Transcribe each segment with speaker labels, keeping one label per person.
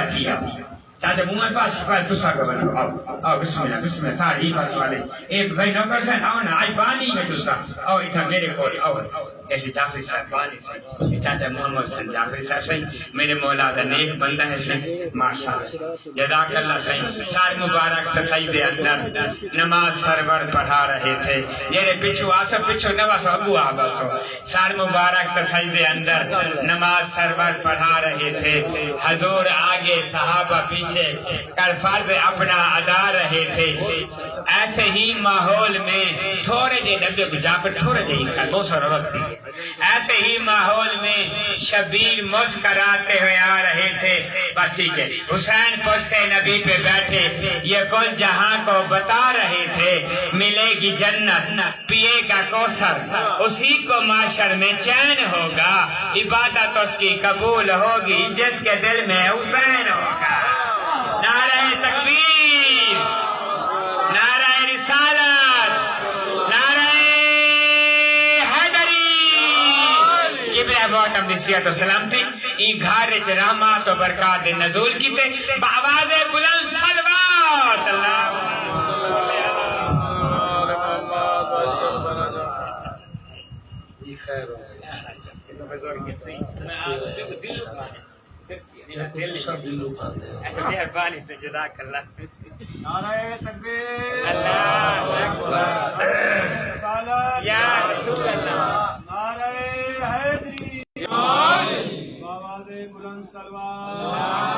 Speaker 1: تھی چاچا منہ پاس پاس دوسرا کا بنا آؤ بسم اللہ ساری پاس والے اے بھائی نوکر سے آؤ نا آئی بانی میں دوسرا آؤ اتنا میرے کو آؤ ایسے جعفری صاحب بانی سے چاچا محمد حسین جعفری صاحب سے میرے مولا دا نیک بندہ ہے سے ماشاءاللہ جزاک اللہ صحیح سار مبارک تسائی دے اندر نماز سرور پڑھا رہے تھے میرے پچھو آسو پچھو نواز ابو آباسو سار مبارک تسائی دے اندر نماز سرور پڑھا رہے تھے حضور آگے صحابہ پیچھے کر فرض اپنا ادا رہے تھے ایسے ہی ماحول میں تھوڑے جے ڈبے کو جا پر تھوڑے جے کا بہت سارا وقت تھی ایسے ہی ماحول میں شبیر مسکراتے ہوئے آ رہے تھے بچی کے حسین پوچھتے نبی پہ بیٹھے یہ کل جہاں کو بتا رہے تھے ملے گی جنت پیے گا کوثر اسی کو معاشر میں چین ہوگا عبادت اس کی قبول ہوگی جس کے دل میں حسین ہوگا نعرہ تکبیر نعرہ رسالت نعرہ حیدری کبرہ محتم نصیحت و سلامتی ای گھارے چ رحمات و برکات نزول کی تے بآواز بلند صلوات اللہ خیر مہربانی سے جزاک اللہ نعرہ تکبیر اللہ اکبر یا رسول اللہ نعرہ حیدری آواز بلند صلوات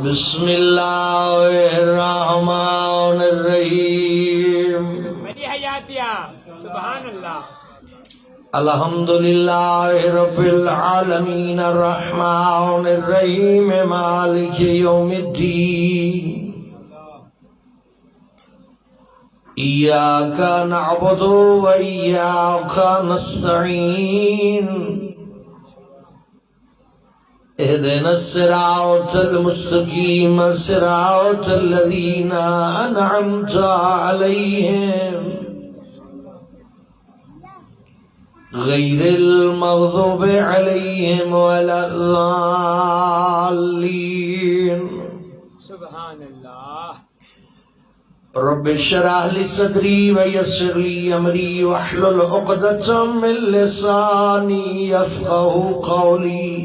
Speaker 2: بسم اللہ الرحمن الرحیم
Speaker 1: بڑی حیاتیہ سبحان اللہ
Speaker 2: الحمدللہ رب العالمین الرحمن الرحیم مالک یوم الدین ایاک نعبد و ایاک نستعین اهدنا الصراط المستقیم صراط الذین انعمت علیہم غیر المغضوب علیہم ولا الضالین
Speaker 1: سبحان اللہ
Speaker 2: رب اشرح لی صدری ویسر لی امری واحلل عقدۃ من لسانی یفقهوا قولی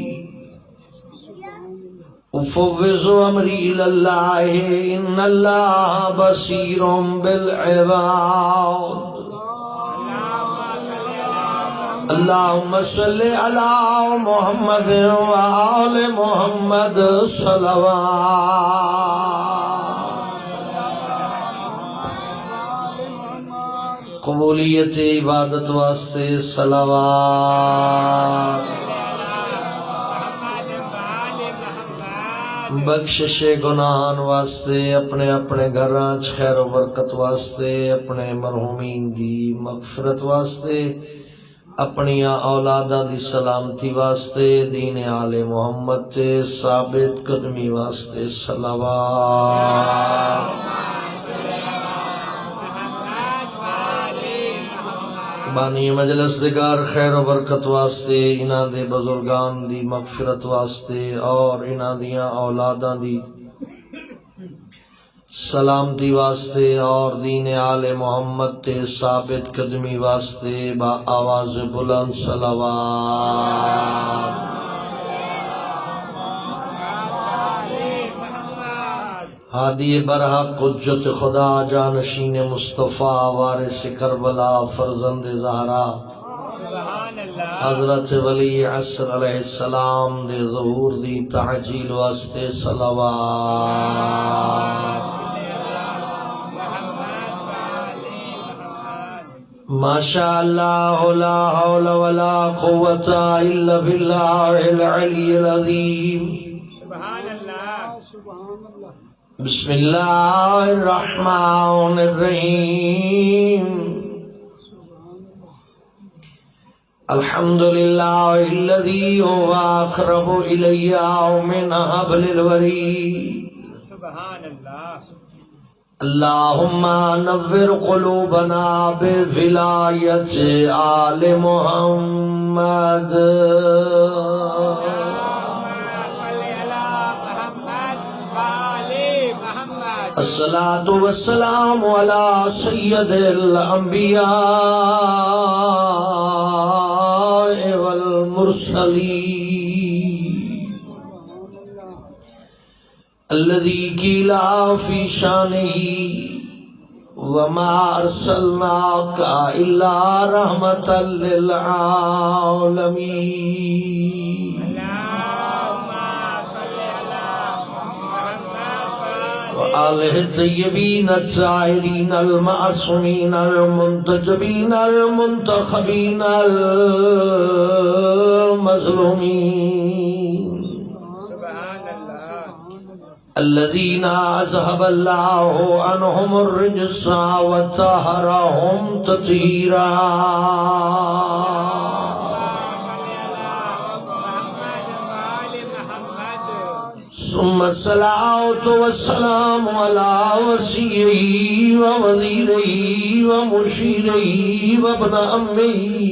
Speaker 2: افوض امری اللہ ان اللہ بصیر بالعباد اللہم صلی علی محمد و آل محمد صلوات قبولیت عبادت واسطے صلوات بخشش گناہان واسطے اپنے اپنے گھراں خیر و برکت واسطے اپنے مرحومین دی مغفرت واسطے اپنی اولاداں دی سلامتی واسطے دین آل محمد تے ثابت قدمی واسطے صلوات بانی مجلس دگار خیر و برکت واسطے انہاں دے بزرگان دی مغفرت واسطے اور انہاں دیاں اولاداں دی سلامتی واسطے اور دین آل محمد تے ثابت قدمی واسطے با آواز بلند صلوات ہادی برحق حجت خدا جانشین مصطفیٰ وارث کربلا فرزند زہرا حضرت ولی عصر علیہ السلام دے ظہور دی تعجیل واسطے صلوات ماشاء اللہ لا حول ولا قوة الا باللہ العلی العظیم
Speaker 1: سبحان اللہ
Speaker 2: بسم اللہ الرحمن الرحیم الحمدللہ الذی هو اقرب الی من حبل الورید
Speaker 1: سبحان اللہ
Speaker 2: اللہم نور قلوبنا بولایت آل محمد الصلاة والسلام على سيد الأنبياء والمرسلين الذي قيل في شانه وما أرسلناك إلا رحمة للعالمين وآله الطيبين الطاهرين المعصومين المنتجبين المنتخبين المظلومين الذين أذهب الله عنهم الرجس وطهرهم تطهيرا ثم الصلاة والسلام على وصيه ووزيره ومشيره وابن عمه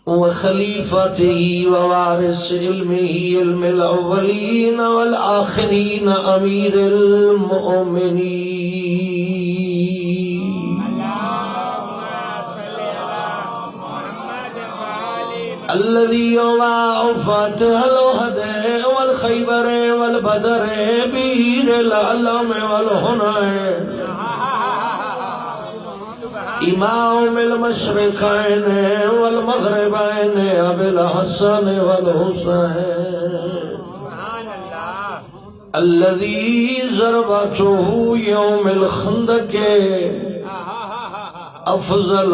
Speaker 2: وخليفته ووارث علمه علم الأولين والآخرين أمير المؤمنين الذي هو فاتح الوحد والخيبر والبدر بير العلم والهنى إمام المشرقين والمغربين أبي الحسن والحسين الذي ضربته يوم الخندق أفضل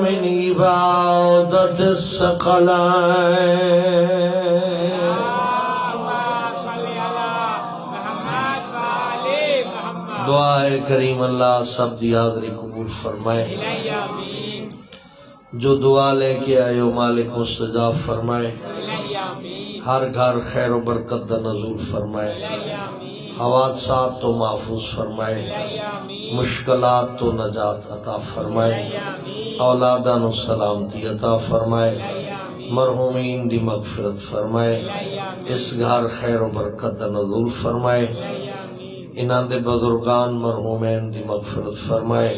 Speaker 2: من عبادة الثقلين دعائے کریم اللہ سب دی حاضری قبول فرمائے جو دعا لے کے آئے ہو مالک مستجاب فرمائے ہر گھر خیر و برکت دا نزول فرمائے حوادثات تو محفوظ فرمائے مشکلات تو نجات عطا فرمائے اولادان و سلامتی عطا فرمائے مرحومین دی مغفرت فرمائے اس گھر خیر و برکت دا نزول فرمائے انہاں دے بزرگان مرحومین دی مغفرت فرمائے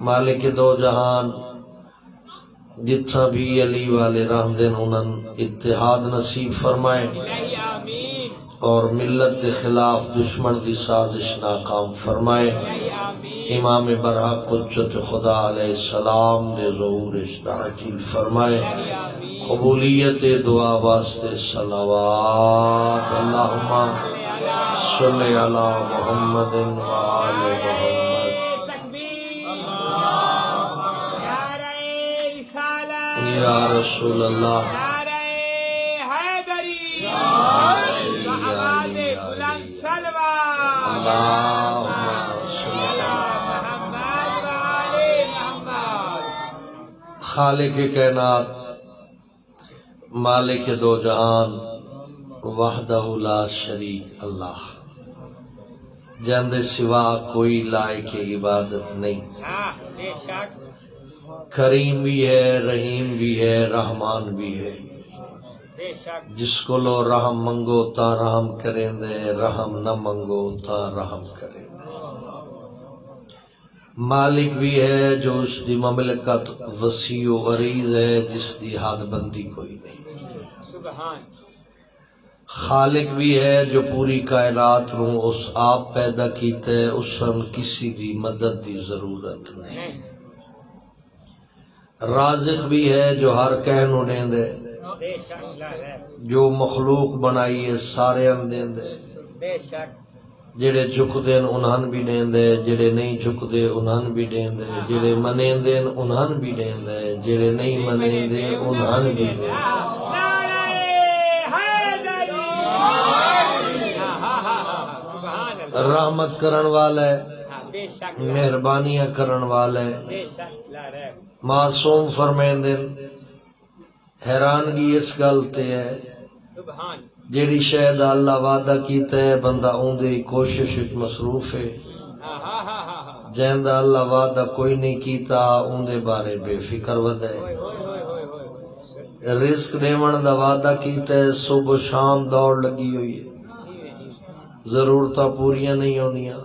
Speaker 2: مالک دو جہان جتنا بھی علی والے راہ دین انہاں اتحاد نصیب فرمائے اور ملت کے خلاف دشمن کی سازش ناکام فرمائے امام برحق حجت خدا علیہ السلام دے ظہور عاجل فرمائے قبولیت دعا واسطے صلوات اللہم صلی علی محمد وآل محمد یا رسول اللہ خالق کائنات مالک دو جہان وحدہ لا شریک اللہ جاندے سوا کوئی لائق عبادت نہیں کریم بھی ہے رحیم بھی ہے رحمان بھی ہے جس کو لو رحم منگو تا رحم کریں دے رحم نہ منگو تا رحم کریں دے مالک بھی ہے جو اس دی مملکت وسیع و عریض ہے جس دی حد بندی کوئی نہیں خالق بھی ہے جو پوری کائنات رو اس آپ پیدا کیتے اس ہم کسی دی مدد دی ضرورت نہیں رازق بھی ہے جو ہر کہن انہیں دے جو مخلوق بنائی ہے سارے اندین دے جڑے جھک دین انہن بھی دین دے جڑے نہیں جھک دے انہن بھی دین دے جڑے منین دین انہن بھی دین دے جڑے نہیں منین دے انہن بھی دین دے رحمت کرن والے مہربانیاں کرن والے معصوم فرمین دن حیرانگی اس گلتے ہے جیڑی شاید اللہ وعدہ کیتا ہے بندہ اوندے کوشش مصروف ہے جیندہ اللہ وعدہ کوئی نہیں کیتا اوندے بارے بے فکر ود ہے رزق دیون دا وعدہ کیتا ہے صبح شام دوڑ لگی ہوئی ہے ضرورتاں پوریاں نہیں ہونیاں،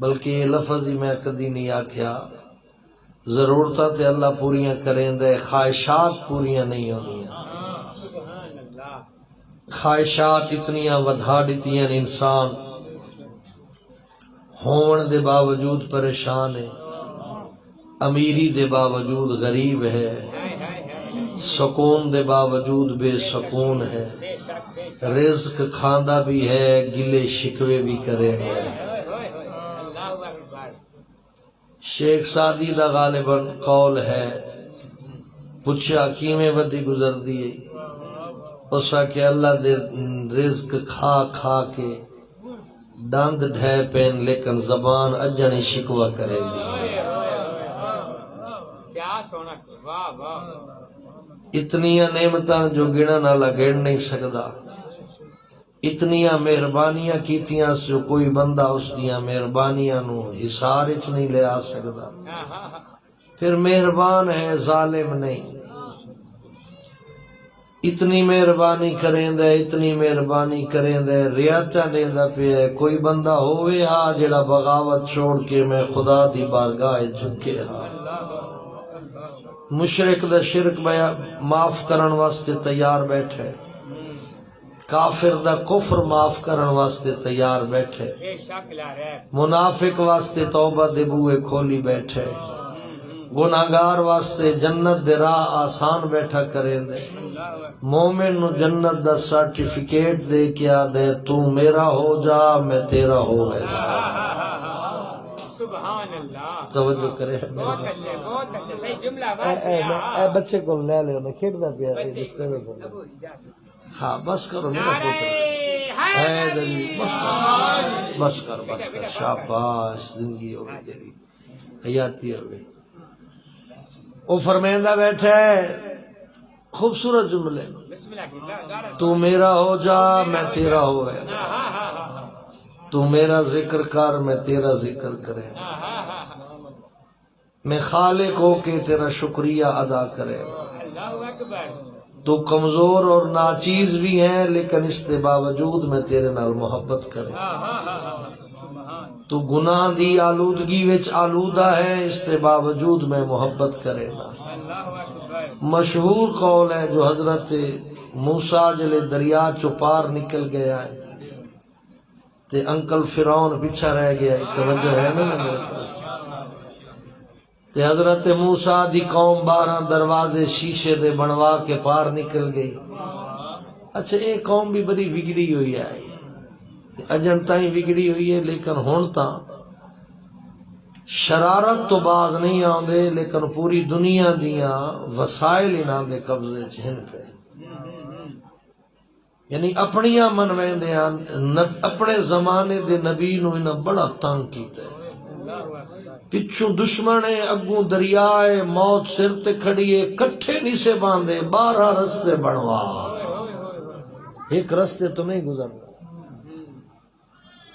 Speaker 2: بلکہ یہ لفظ ہی میں کدی نہیں آکھیا، ضرورتاں تے اللہ پوریاں کریں دے، خواہشات پوریاں نہیں ہونیاں۔ خواہشات اتنیاں ودھا دیتیاں انسان ہون دے باوجود پریشان ہے، امیری دے باوجود غریب ہے، سکون دے باوجود بے سکون ہے، رزق کھاندا بھی ہے، گلے شکوے بھی کرے ہیں۔ شیخ سعدی دا غالباً قول ہے، پوچھا کیویں ودی گزر دیئے، اسا کہ اللہ دے رزق کھا کھا کے دند ڈھے پین لیکن زبان اجنی شکوہ کرے دی۔ اتنیاں نعمتاں جو گنن والا گن نہیں سکدا، اتنیاں مہربانیاں کیتیاں جو کوئی بندہ اس دیاں مہربانیاں نو حسار اچ نہیں لے آ سکدا۔ پھر مہربان ہے، ظالم نہیں۔ اتنی مہربانی کریں دے، اتنی مہربانی کریں دے، ریاتہ دیندہ پہ ہے۔ کوئی بندہ ہوئے ہاں جڑا بغاوت چھوڑ کے میں خدا دی بارگاہ جھکے ہاں، مشرک دا شرک معاف کرن واسطے تیار بیٹھے، کافر دا کفر معاف کرن واسطے تیار بیٹھے، منافق واسطے توبہ دے بوئے کھولی بیٹھے، گناہگار واسطے جنت دے راہ آسان بیٹھا کریں دے، مومن نو جنت دا سرٹیفکیٹ دے کیا دے، تو میرا ہو جا میں تیرا ہو ایسا۔
Speaker 3: سبحان اللہ،
Speaker 2: توجہ کرے
Speaker 3: بہت اچھے، بہت اچھے، صحیح جملہ۔
Speaker 2: اے بچے کو لے لے انہیں کھیڑ دا پیا ہاں بس کرو میرا پوتر اے دلی بس کر شاباش، زندگی ہو گئی تیری، حیاتی ہو گئی۔ وہ فرمیندہ بیٹھے خوبصورت جملے، تو میرا ہو جا میں تیرا ہو گئے، تو میرا ذکر کر میں تیرا ذکر کرے، میں خالق ہو کے تیرا شکریہ ادا کرے۔ تو کمزور اور ناچیز بھی ہیں لیکن اس کے باوجود میں تیرے نال محبت کرے، تو گناہ دی آلودگی وچ آلودہ ہے اس کے باوجود میں محبت کرے نا۔ مشہور قول ہے جو حضرت موسیٰ جلے دریا چو پار نکل گیا ہے تے انکل فرعون پیچھا رہ گیا ہے، توجہ ہے نا میرے پاس، تے حضرت موسیٰ دی قوم 12 دروازے شیشے دے بنوا کے پار نکل گئی۔ اچھا ایک قوم بھی بڑی بگڑی ہوئی ہے، اجن تائیں بگڑی ہوئی ہے، لیکن ہون تاں شرارت تو باز نہیں آندے، لیکن پوری دنیا دیاں وسائل انہاں دے قبضے چھن پہ، یعنی اپنیاں منویندیاں اپنے زمانے دے نبی نو انہاں بڑا تنگ کیتا ہے، پچھوں دشمن ہے، اگوں دریائے موت سر تے کھڑیے، کٹھے نہیں سے باندھے، 12 رستے بنوا، ایک رستے تو نہیں گزرنا۔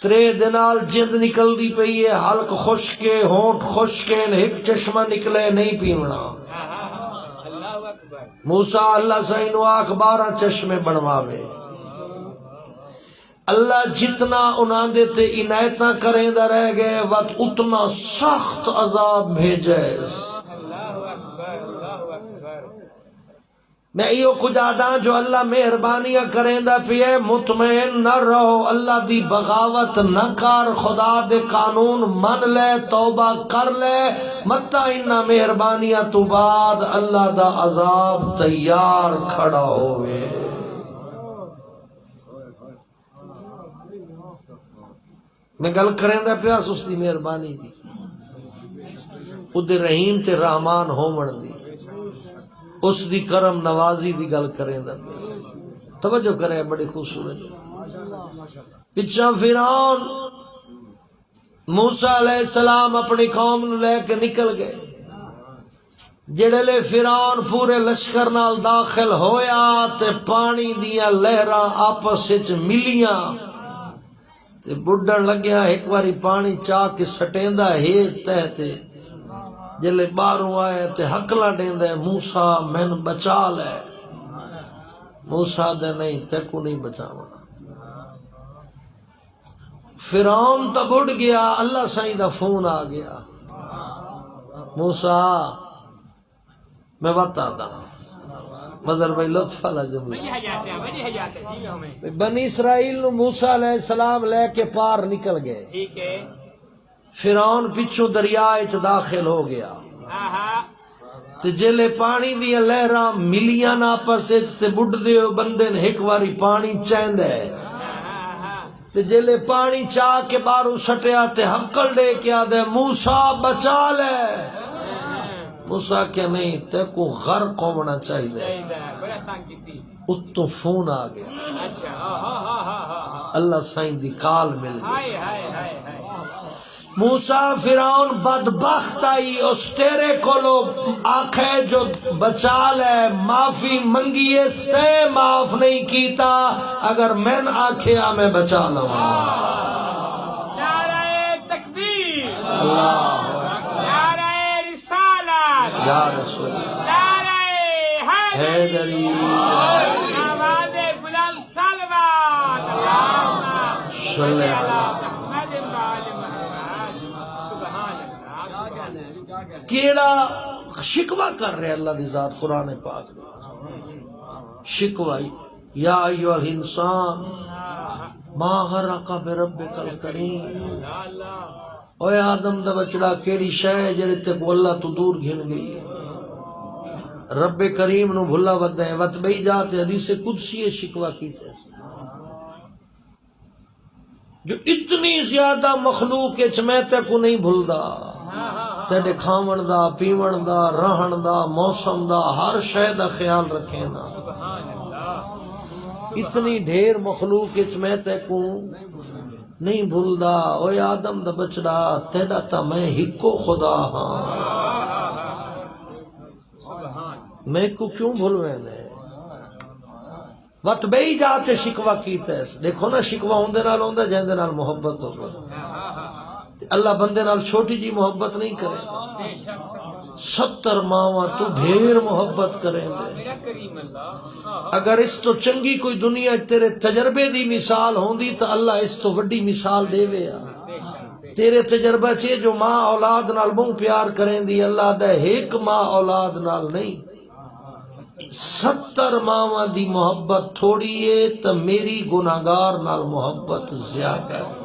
Speaker 2: 3 دنال جند نکل دی پئی ہے، حلق خشکے ہونٹ خشکے، ایک چشمہ نکلے نہیں پیونا۔ موسیٰ اللہ سائنو آکھ 12 چشمے بنواوے، اللہ جتنا انہاں دے تے عنایتاں کریں دا رہ گئے وقت اتنا سخت عذاب بھیجے۔ میں ایو کچھ آدھاں جو اللہ مہربانیاں کریں دا پیے، مطمئن نہ رہو، اللہ دی بغاوت نہ کر، خدا دے قانون من لے، توبہ کر لے، متا انہا مہربانیاں تو بعد اللہ دا عذاب تیار کھڑا ہوئے۔ میں گل کریں دا پیاس اس دی مہربانی دی، ادھے رحیم تے رحمان ہومن دی، اس دی کرم نوازی دی گل کریں دا پیاس، توجہ کریں بڑی خوبصورت۔ پچھا فرعون موسیٰ علیہ السلام اپنی قوم نو لے کے نکل گئے، جڑے لے فرعون پورے لشکر نال داخل ہویا تے پانی دیاں لہراں آپس وچ ملیاں تے بڈن لگیا، ایک باری پانی چاہ کے سٹیندا ہے تہتے، جلے باہروں آئے تے حقلہ دیندے، موسیٰ میں بچا لے، موسیٰ دے نہیں تے کو نہیں بچاونا۔ فرعون تا بڑھ گیا، اللہ سائیں دا فون آ گیا، موسیٰ میں بتا دا مظہر بھائی لطف والا جملہ،
Speaker 3: بڑی حیات ہے، بڑی حیات ہے، سیدھے ہمیں
Speaker 2: بنی اسرائیل نو موسیٰ علیہ السلام لے کے پار نکل گئے،
Speaker 3: ٹھیک ہے،
Speaker 2: فرعون پچھو دریا اچ داخل ہو گیا،
Speaker 3: ہاں
Speaker 2: تے جلے پانی دیا لہراں ملیاں آپس اچ تے بڈھدے بندے نے ایک واری پانی چیندے، تے جلے پانی چاہ کے بارو سٹیا تے ہکل دے کے آدھے موسیٰ بچا لے، موسیٰ کہ نہیں تے کو غرق ہونا چاہیے،
Speaker 3: بڑا تنگ کیتی،
Speaker 2: اتو فون آ گیا،
Speaker 3: اچھا ہاں
Speaker 2: اللہ سائیں دی کال مل گئی،
Speaker 3: ہائے ہائے ہائے ہائے،
Speaker 2: موسیٰ فرعون بدبخت آئی اس تیرے کو لو آنکھیں جو بچا لے معافی منگی اس تے معاف نہیں کیتا، اگر میں آنکھیں میں بچا لوں
Speaker 3: نعرہ تکبیر،
Speaker 2: اللہ
Speaker 3: نعرہ رسالت،
Speaker 2: یا رسول
Speaker 3: نعرہ
Speaker 2: حیدری
Speaker 3: آواز بلند صلوات، اللہم
Speaker 2: صلی اللہ
Speaker 3: محمد وآل محمد، سبحان اللہ سبحان اللہ،
Speaker 2: کیڑا شکوہ کر رہے اللہ دی ذات قرآن پاک میں، شکوہ یا ایوہ الانسان ما غرق بربک الکریم، اوے آدم دا بچڑا کیڑی شے جڑے تے کو اللہ تو دور گھن گئی ہے، رب کریم نو بھلا ودے وت بئی جاتے حدیث قدسی شکوہ کیتے جو اتنی زیادہ مخلوق اچ میں تے کو نہیں بھلدا، تیرے کھاون دا پیون دا رہن دا موسم دا ہر شے دا خیال رکھے نا، اتنی ڈھیر مخلوق اچ میں تے کو نہیں بھلدا، اوے آدم دا بچڑا تیڑا تا میں ہکو خدا ہاں، میں کو کیوں بھلوے نے وقت بئی جاتے شکوہ کیتے، دیکھو نا شکوہ ہوندے نال ہوندے جہندے نال محبت ہو گئی، اللہ بندے نال چھوٹی جی محبت نہیں کرے گا، 70 ماواں تو ڈھیر محبت کریں دے، اگر اس تو چنگی کوئی دنیا تیرے تجربے دی مثال ہوندی تو اللہ اس تو وڈی مثال دے ویا، تیرے تجربہ چے جو ماں اولاد نال بہت پیار کریں دی، اللہ دے ایک ماں اولاد نال نہیں، 70 ماواں دی محبت تھوڑی ہے تو میری گناہگار نال محبت زیادہ ہے،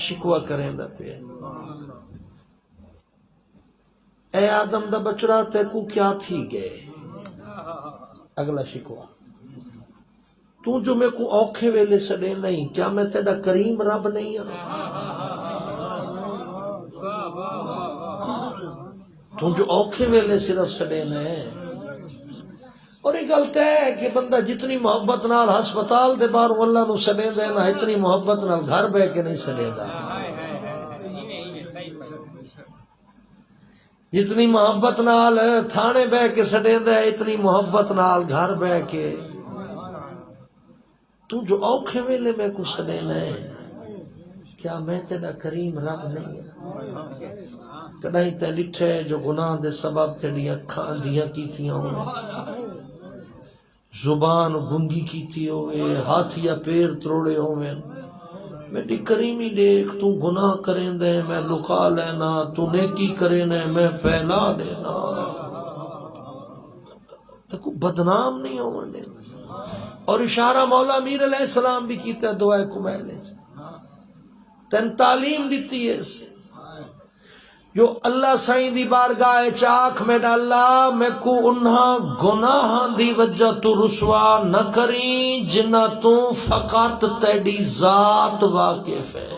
Speaker 2: شکوہ کریں دا پہ اے آدم دا بچڑا تے کو کیا تھی گئے، اگلا شکوہ تو جو میں کو اوکھے ویلے سڑے نہیں، کیا میں تیڑا کریم رب نہیں ہوں، تو جو اوکھے ویلے صرف سڑے نہیں، اور ایک غلط ہے کہ بندہ جتنی محبت نال ہسپتال دے باروں اللہ نو سڑے دے نا، اتنی محبت نال گھر بے کے نہیں سڑے دا، جتنی محبت نال تھانے بے کے سڑے دے اتنی محبت نال گھر بے کے، تو جو اوکھے ویلے میں کو سڑے نہیں، کیا میں تیڑا کریم رب نہیں ہے، کدائیں تے لٹھے جو گناہ دے سبب تیڑی اکھاں دیاں کیتیاں ہوئے، زبان گنگی کیتی ہوئے، ہاتھیا پیر تروڑے ہوئے، میری کریمی دیکھ تو گناہ کریں دے میں لکا لینا، تو نیکی کریں دے میں پھیلا دینا، تو کو بدنام نہیں ہونے، اور اشارہ مولا امیر علیہ السلام بھی کیتا ہے دعائے کمیلے، تین تعلیم دیتی ہے جو اللہ سائیں دی بارگاہ چاک میں ڈالا، میں کو انہا گناہ دی وجہ تو رسوا نہ کریں جنہ تو فقط تیڑی ذات واقف ہے،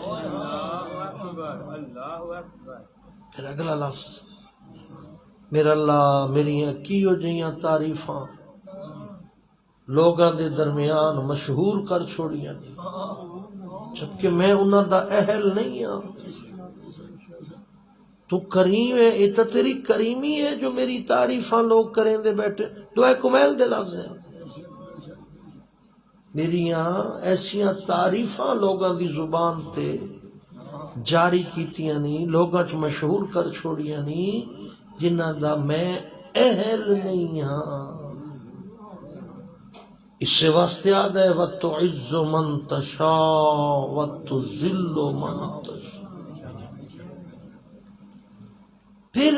Speaker 2: پھر اگلا لفظ میرا اللہ میریاں کیو جیاں تعریفاں لوگاں دے درمیان مشہور کر چھوڑیاں نہیں، جبکہ میں انہاں دا اہل نہیں ہوں، تو کریم ہے، یہ تو تیری کریمی ہے جو میری تعریفاں لوگ کریں دے بیٹھے، دعائے کمیل دے لفظ ہیں، میری یہاں ایسیاں تعریفاں لوگاں دی زبان تے جاری کیتیاں نہیں، لوگاں چ مشہور کر چھوڑیاں نہیں جنہ دا میں اہل نہیں ہاں، اس سے واسطے یاد ہے وَتُعِزُّ مَن تَشَاءُ وَتُذِلُّ مَن تَشَاءُ. پھر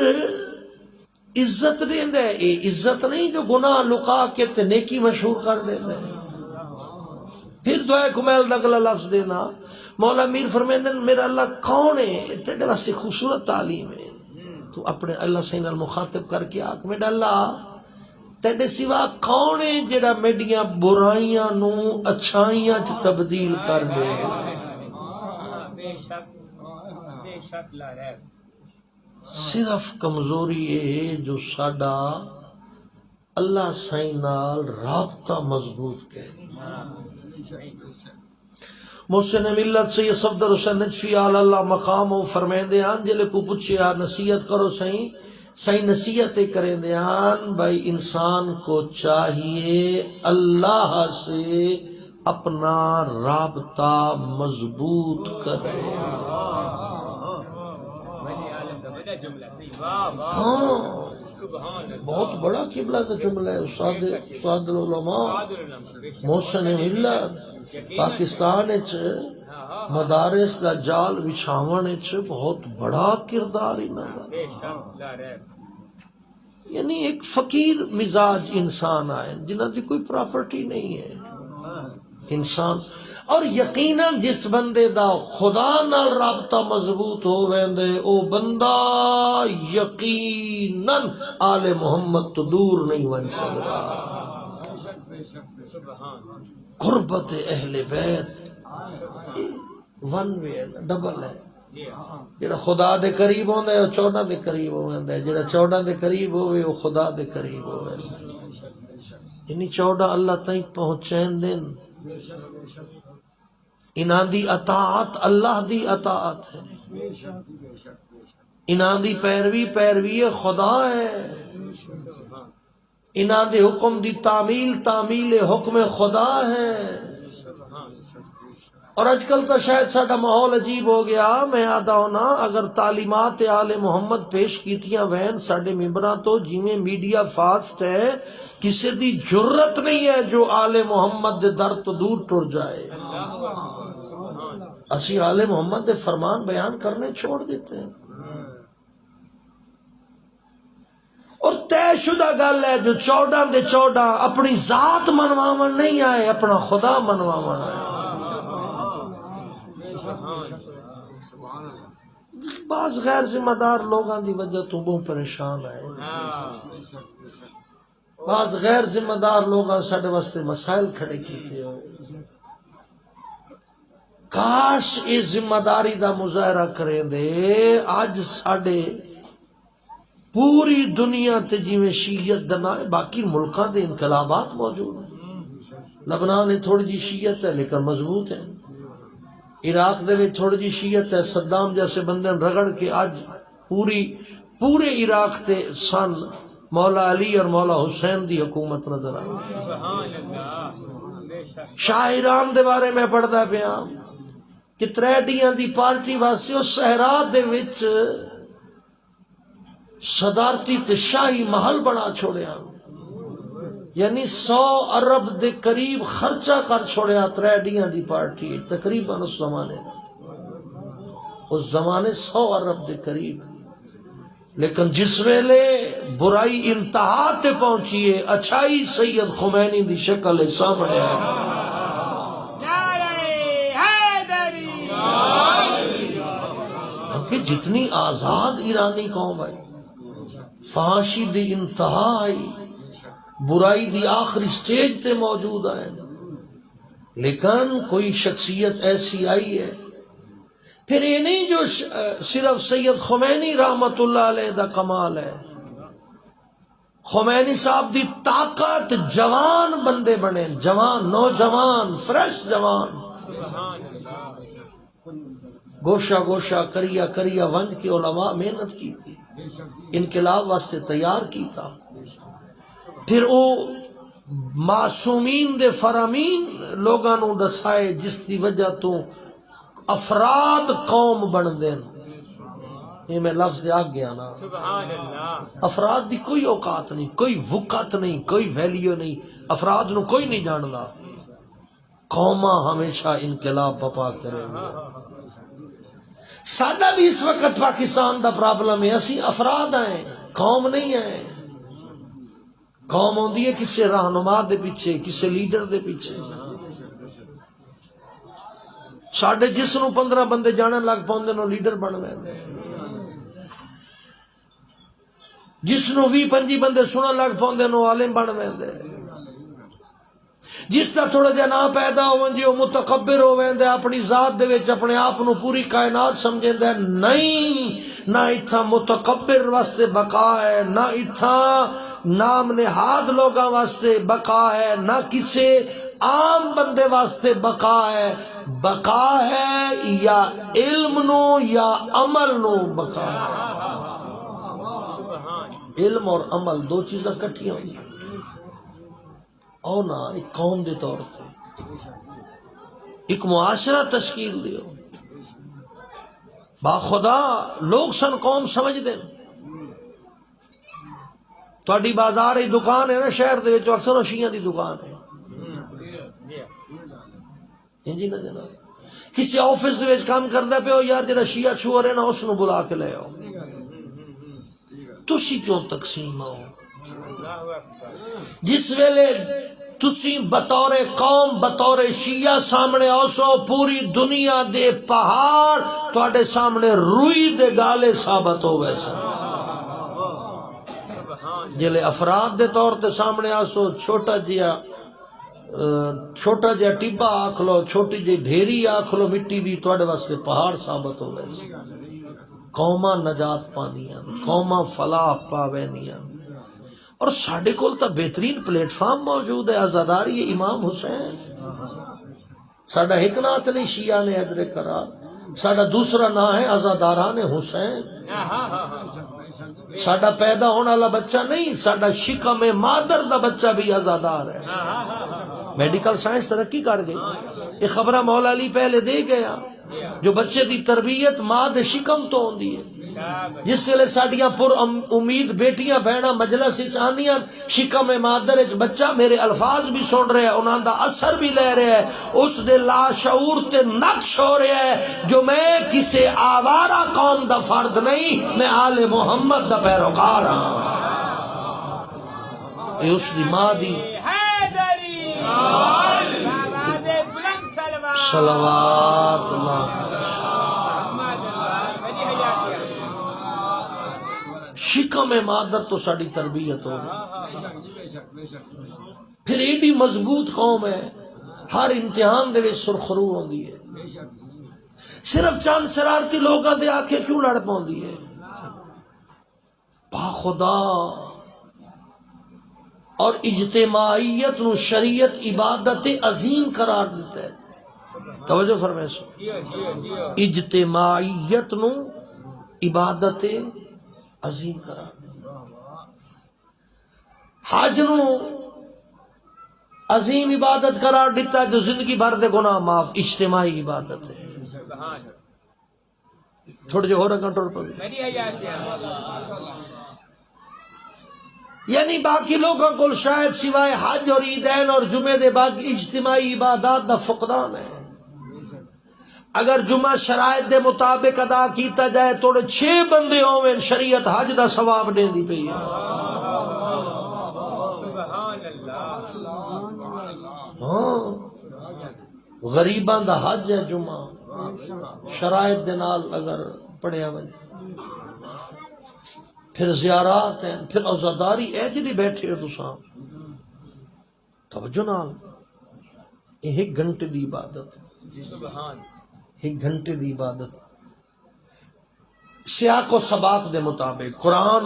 Speaker 2: عزت دیندے، یہ عزت نہیں جو گناہ لکا کے تے نیکی مشہور کر دیندے. پھر دعائے کمیل دگلا لفظ دینا. مولا میر فرمیندن میرا اللہ کون ہے؟ تیرے واسطے خوبصورت تعلیم ہے. تو اپنے اللہ سے نال مخاطب کر کے آکھ میرا اللہ تیرے سوا کون ہے جڑا میڈیاں برائیاں نو اچھائیاں چ تبدیل کر دے.
Speaker 3: بے شک بے شک لا رہے.
Speaker 2: صرف کمزوری ہے جو ساڈا اللہ سائیں نال رابطہ مضبوط کرے. محسن ملت سید صفدر حسین نجفی آل اللہ مقام و فرمیندے ہیں جلے کو پوچھیا نصیحت کرو سائیں، سائیں نصیحتیں کریں دیان بھائی انسان کو چاہیے اللہ سے اپنا رابطہ مضبوط کرے. ہاں بہت بڑا قبلہ کا جملہ ہے. استاد العلماء محسن ملت پاکستان مدارس دا جال بچھاون بہت بڑا کردار انہاں دا. یعنی ایک فقیر مزاج انسان آئے جنہاں دی کوئی پراپرٹی نہیں ہے انسان. اور یقیناً جس بندے دا خدا نال رابطہ مضبوط ہو ویندے او بندہ یقیناً آل محمد تو دور نہیں ون سکتا. قربت اہل بیت ون وے ڈبل ہے. جڑا خدا دے قریب ہوندا ہے او 14 دے قریب ہوندا ہے، جڑا 14 دے قریب ہوئے او خدا دے قریب ہوئے. یعنی 14 اللہ تائیں پہنچین دن انہاں دی اطاعت اللہ دی اطاعت ہے. انہاں دی پیروی خدا ہے. انہاں دے حکم دی تعمیل حکم خدا ہے. اور آج کل تو شاید ساڈا ماحول عجیب ہو گیا. میں آدھا ہونا اگر تعلیمات آل محمد پیش کیتیاں وین ساڈے ممبراں تو جویں میڈیا فاسٹ ہے کسی دی جرت نہیں ہے جو آل محمد دے در تو دور ٹر جائے. اسی آل محمد دے فرمان بیان کرنے چھوڑ دیتے ہیں. اور طے شدہ گل ہے جو 14 دے 14 اپنی ذات منواون نہیں آئے، اپنا خدا منواون آئے. بعض غیر ذمہ دار لوگاں دی وجہ تو بہت پریشان آئے. بعض غیر ذمہ دار لوگاں ساڈے واسطے مسائل کھڑے کیتے ہوئے. کاش اس ذمہ داری دا مظاہرہ کریں دے. آج ساڈے پوری دنیا تے جویں شیعت دنا باقی ملکاں دے انقلابات موجود ہیں. لبنان میں تھوڑی جی شیعت ہے لیکن مضبوط ہے. عراق دے وچ تھوڑی جی شیعت ہے. صدام جیسے بندے رگڑ کے آج پورے عراق تے سن مولا علی اور مولا حسین دی حکومت نظر آئی. شاہ ایران دے بارے میں پڑھدا پیا کہ تریڈیاں دی پارٹی واسطے اس صحرا دے وچ صدارتی تے شاہی محل بنا چھوڑیا. یعنی 100 ارب دے قریب خرچہ کر چھوڑیا تریڈیاں دی پارٹی تقریباً اس زمانے 100 ارب دے قریب. لیکن جس ویلے برائی انتہا تے پہنچی ہے اچھائی سید خمینی دی شکل سامنے ہے. کہ جتنی آزاد ایرانی قوم آئی فحاشی دی انتہا آئی برائی دی آخری سٹیج تے موجود آئے لیکن کوئی شخصیت ایسی آئی ہے. پھر یہ نہیں جو صرف سید خمینی رحمت اللہ علیہ دا کمال ہے. خمینی صاحب دی طاقت جوان بندے بنے، جوان نوجوان فریش جوان گوشہ کریا ونج کے علماء محنت کی تھی، انقلاب واسطے تیار کی تھا. پھر او معصومین دے فرامین لوگاں نو دسائے جس دی وجہ تو افراد قوم بن دین. یہ میں لفظ آ گیا نا.
Speaker 3: سبحان اللہ.
Speaker 2: افراد دی کوئی اوقات نہیں، کوئی وقت نہیں، کوئی ویلیو نہیں. افراد نو کوئی نہیں جاندا. قوماں ہمیشہ انقلاب بپا کریں گے. سادہ بھی اس وقت پاکستان دا پرابلم ہے، اسی افراد ہیں، قوم نہیں ہے. قوم ہوندی ہے کسی رہنما دے پیچھے، کسی لیڈر دے پیچھے. ساڈے جس نو 15 بندے جانن لگ پاؤندے نو لیڈر بن ویندے، جس نو 20-25 بندے سنن لگ پاؤندے نو عالم بن ویندے. جس دا تھوڑا جہا نام پیدا ہون جی وہ متکبر ہو ویندے، اپنی ذات دے وچ اپنے آپ نو پوری کائنات سمجھیندا ہے. نہیں، نہ اتھا متکبر واسطے بقا ہے، نہ اتھا نام نہاد لوگاں واسطے بقا ہے، نہ کسے عام بندے واسطے بقا ہے. بقا ہے یا علم نو یا عمل نو بقا ہے. علم اور عمل دو چیزاں کٹھیاں ہوئی او نا. ایک قوم دے طور سے ایک معاشرہ تشکیل دیو. با خدا لوگ سن قوم سمجھ دیں. تھوڑی بازار ہی دکان ہے نا شہر دے وچ اکثر شیعہ دی دکان ہے. جی نا جناب کسی آفس دے وچ کام کردا پے ہو، یار جڑا شیعہ چھوڑ ہے نا اس نو بلا کے لے آؤ. تسی کیوں تقسیم آؤ؟ جس ویلے تسی بطور قوم بطور شیعہ سامنے آسو، پوری دنیا دے پہاڑ تواڈے سامنے روئی دے گالے ثابت ہو ویسا. جلے افراد دے طور تے سامنے آسو، چھوٹا جہا ٹبا آکھ لو، چھوٹی جی ڈھیری آکھ لو مٹی دی، تواڈے واسطے پہاڑ ثابت ہو ویسا. قوماں نجات پانیاں، قوماں فلاح پاوینیاں. اور ساڈے کول تا بہترین پلیٹ فارم موجود ہے، عزاداری امام حسین. ساڈا ایک نات نہیں شیعہ نے حیدر کرار، ساڈا دوسرا نام ہے عزاداران حسین. ساڈا پیدا ہونے والا بچہ نہیں، ساڈا شکم مادر دا بچہ بھی عزادار ہے. میڈیکل سائنس ترقی کر گئی. یہ خبرہ مولا علی پہلے دے گیا جو بچے دی تربیت ماں دے شکم تو ہوندی ہے. جس ویلے ساڈیاں پر امید بیٹیاں بہناں مجلس وچ آندیاں، شکم مادر وچ بچہ میرے الفاظ بھی سن رہے ہیں، انہاں دا اثر بھی لے رہے ہیں، اس دے لاشعور تے نقش ہو رہے ہیں جو میں کسی آوارہ قوم دا فرد نہیں، میں آل محمد دا پیروکار ہاں. یہ اس دی ماں دی صلوات اللہ. شکم مادر تو ساڑی تربیت ہو. پھر ایڈی مضبوط قوم ہے، ہر امتحان دے وچ سرخرو ہوندی ہے. صرف چند شرارتی لوگاں دے آکھے کیوں لڑ پاندی ہے؟ با خدا اور اجتماعیت نو شریعت عبادت عظیم قرار دیتا ہے. توجہ فرمائے سو، اجتماعیت نو عبادت عظیم قرار دیتا ہے. حج نو عظیم عبادت قرار دیتا ہے جو زندگی بھر دے گناہ معاف. اجتماعی عبادت ہے. تھوڑے جو ہو رہا کنٹرول پر، یعنی باقی لوگوں کو شاید سوائے حج اور عیدین اور جمعے دے باقی اجتماعی عبادات دا فقدان ہے. اگر جمعہ شرائط دے مطابق ادا کیتا جائے توڑے 6 بندے ہوئے شریعت حج دا ثواب دے دی پئی ہے. ہاں غریباں دا حج ہے جمعہ، شرائط دے نال اگر پڑھیا وجہ. پھر زیارات ہیں، پھر عزاداری اے جڑی بیٹھے ہو تساں توجہ نال. ایک گھنٹے دی عبادت، ایک گھنٹے دی عبادت سیاق و سباق دے مطابق قرآن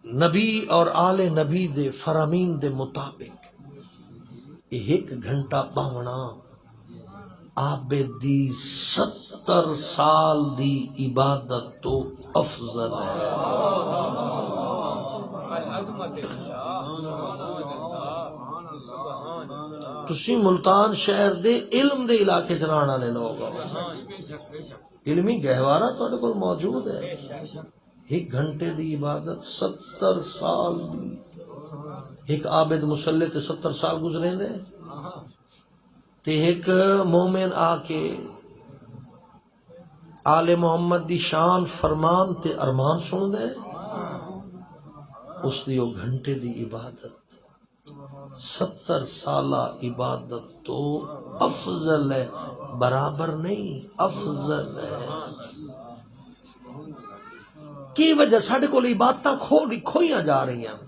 Speaker 2: نبی اور آل نبی دے فرامین دے مطابق 1 گھنٹہ پاونا آپ دی 70 سال دی عبادت تو افضل ہے. تسی ملتان شہر دے علم دے علاقے چنان والے لوگ ہو، علمی گہوارہ تھوڑے کو موجود ہے.
Speaker 3: بے شک
Speaker 2: 1 گھنٹے دی عبادت 70 سال دی. ایک عابد مسلح تے 70 سال گزریں دے تے ایک مومن آ کے آل محمد دی شان فرمان تے ارمان سن دے. اس دی 1 گھنٹے دی عبادت 70 سالہ عبادت تو افضل ہے، برابر نہیں، افضل ہے. کی وجہ ساڑھے کو عبادتاں کھوئیاں جا رہی ہیں،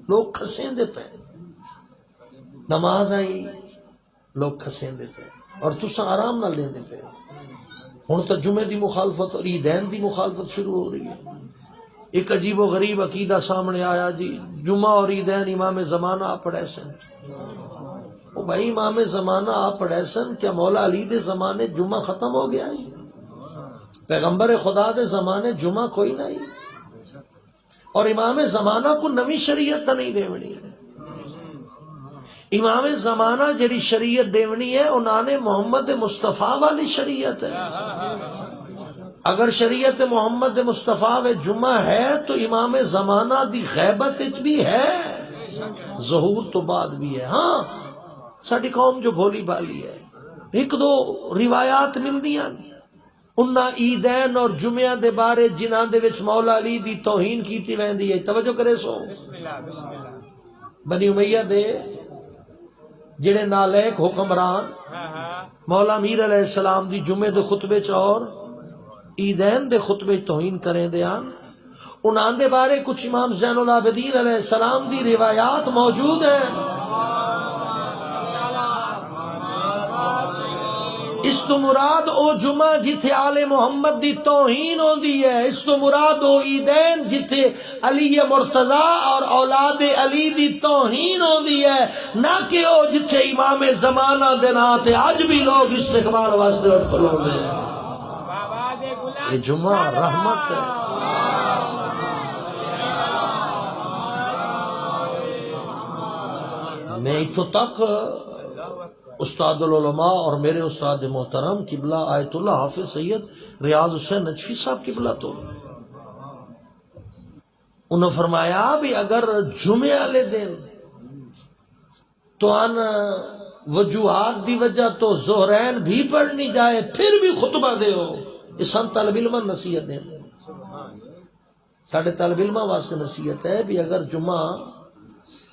Speaker 2: لوگ کھسیں دے پہ. نماز آئی لوگ کھسیں دے پہ اور تساں آرام نہ لیں دے پہ. ہن تو جمعے دی مخالفت اور عیدین دی مخالفت شروع ہو رہی ہے. ایک عجیب و غریب عقیدہ سامنے آیا جی، جمعہ اور عیدین امام زمانہ آپ پڑھے سن. او بھائی امام زمانہ آپ پڑھے سن، کیا مولا علی دے زمانے جمعہ ختم ہو گیا ہے؟ پیغمبر خدا دے زمانے جمعہ کوئی نہیں. اور امام زمانہ کو نوی شریعت نہیں دیونی ہے. امام زمانہ جڑی شریعت دیونی ہے انہوں نے محمد مصطفیٰ والی شریعت ہے. اگر شریعت محمد مصطفیٰ و جمعہ ہے تو امام زمانہ دی غیبت بھی ہے، ظہور تو بعد بھی ہے. ہاں ساڑی قوم جو بھولی بھالی ہے، 1-2 روایات مل دیاں انہاں عیدین اور جمعہ دے بارے جنہاں دے وچ مولا علی دی توہین کیتی ویندی ہے. توجہ کرے سو.
Speaker 3: بسم اللہ
Speaker 2: بنی امیہ دے جڑے نالیک حکمران مولا امیر علیہ السلام دی جمعے دے خطبے چ اور عیدین دے خطبے توہین کریں دیان، انہاں دے بارے کچھ امام زین العابدین علیہ السلام دی روایات موجود ہیں. اس تو مراد او جمعہ جتھے آل محمد دی توہین ہوندی ہے، اس تو مراد او عیدین جتھے علی مرتضی اور اولاد علی دی توہین ہوندی ہے، نہ کہ او جتھے امام زمانہ دے نا تے آج بھی لوگ استقبال واسطے اٹھ کھلو دے. یہ جمعہ رحمت ہے. میں اتو تک استاد العلماء اور میرے استاد محترم قبلہ آیت اللہ حافظ سید ریاض حسین نجفی صاحب قبلہ تو انہوں فرمایا بھی اگر جمعے والے دن تو ان وجوہات دی وجہ تو زہرین بھی پڑھنی جائے پھر بھی خطبہ دے ہو، اس ہم طالب علماء نصیحت دیں. ساڑھے طالب علماء واسطے نصیحت ہے بھی اگر جمعہ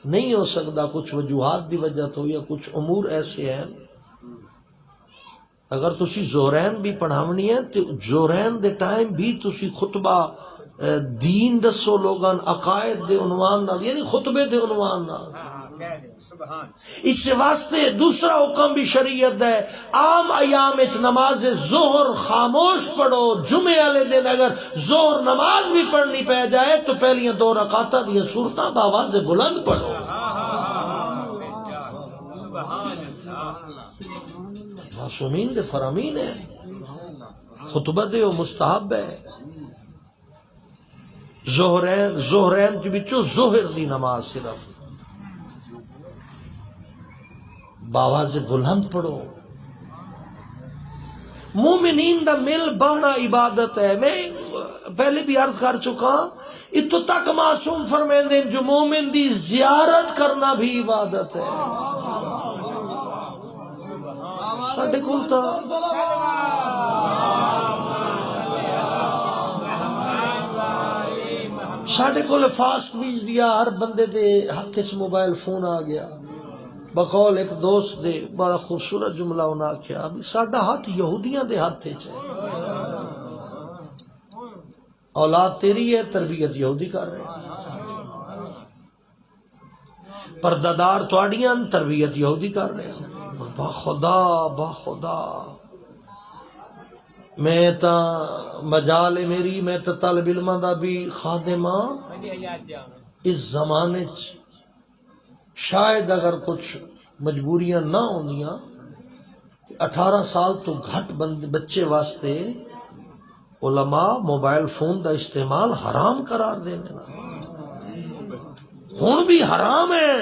Speaker 2: نہیں ہو سکتا کچھ وجوہات دی وجہ تو یا کچھ امور ایسے ہیں، اگر تسی زہرین بھی پڑھاونی ہے تو زہرین دے ٹائم بھی تسی خطبہ دین دسو لوگان عقائد دے عنوان نال، یعنی خطبے دے عنوان نال. اس واسطے دوسرا حکم بھی شریعت ہے، عام ایام اچ نماز ظہر خاموش پڑھو. جمعے والے دن اگر ظہر نماز بھی پڑھنی پہ جائے تو پہلیاں 2 رکعتاں دی سورتاں باواز بلند پڑھو. معصومین دے فرامین ہے، خطبہ دے و مستحب ہے. زہرین کے بچوں ظہر دی نماز صرف باواز بلند پڑھو. مومنین دا مل بانا عبادت ہے. میں پہلے بھی عرض کر چکا، اتو تک معصوم فرمیندے جو مومن دی زیارت کرنا بھی عبادت ہے. ساڑھے کھلتا ساڑھے کھلے فاسٹ بیج دیا، ہر بندے دے ہاتھ سے موبائل فون آ گیا. بقول ایک دوست دے بڑا خوبصورت جملہ انہاں کیا، ابھی ساڑھا ہاتھ یہودیاں دے ہاتھ چاہے. اولاد تیری ہے، تربیت یہودی کر رہے ہیں. پردادار تواڈیاں تربیت یہودی کر رہے ہیں. با خدا میں تا مجال میری، میں تا طالب علماء دا بھی خادمہ. اس زمانے شاید اگر کچھ مجبوریاں نہ ہوندیاں 18 سال تو گھٹ بچے واسطے علماء موبائل فون دا استعمال حرام قرار دینے. ہون بھی حرام ہے.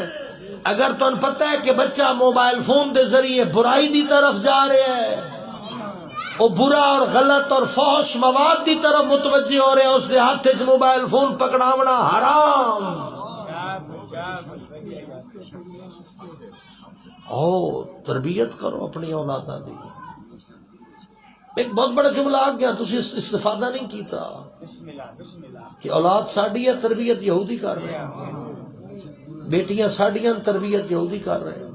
Speaker 2: اگر تو ان پتہ ہے کہ بچہ موبائل فون دے ذریعے برائی دی طرف جا رہے ہے وہ برا اور غلط اور فحش مواد کی طرف متوجہ ہو رہے ہیں، اس کے ہاتھ وچ موبائل فون پکڑاونا حرام۔ او تربیت کرو اپنی اولاداں دی۔ ایک بہت بڑا جملہ آ گیا، تسی استفادہ نہیں کیتا کہ اولاد ساڈی ہے تربیت یہودی کر رہے ہیں، بیٹیاں ساڈیاں تربیت یہودی کر رہے ہیں۔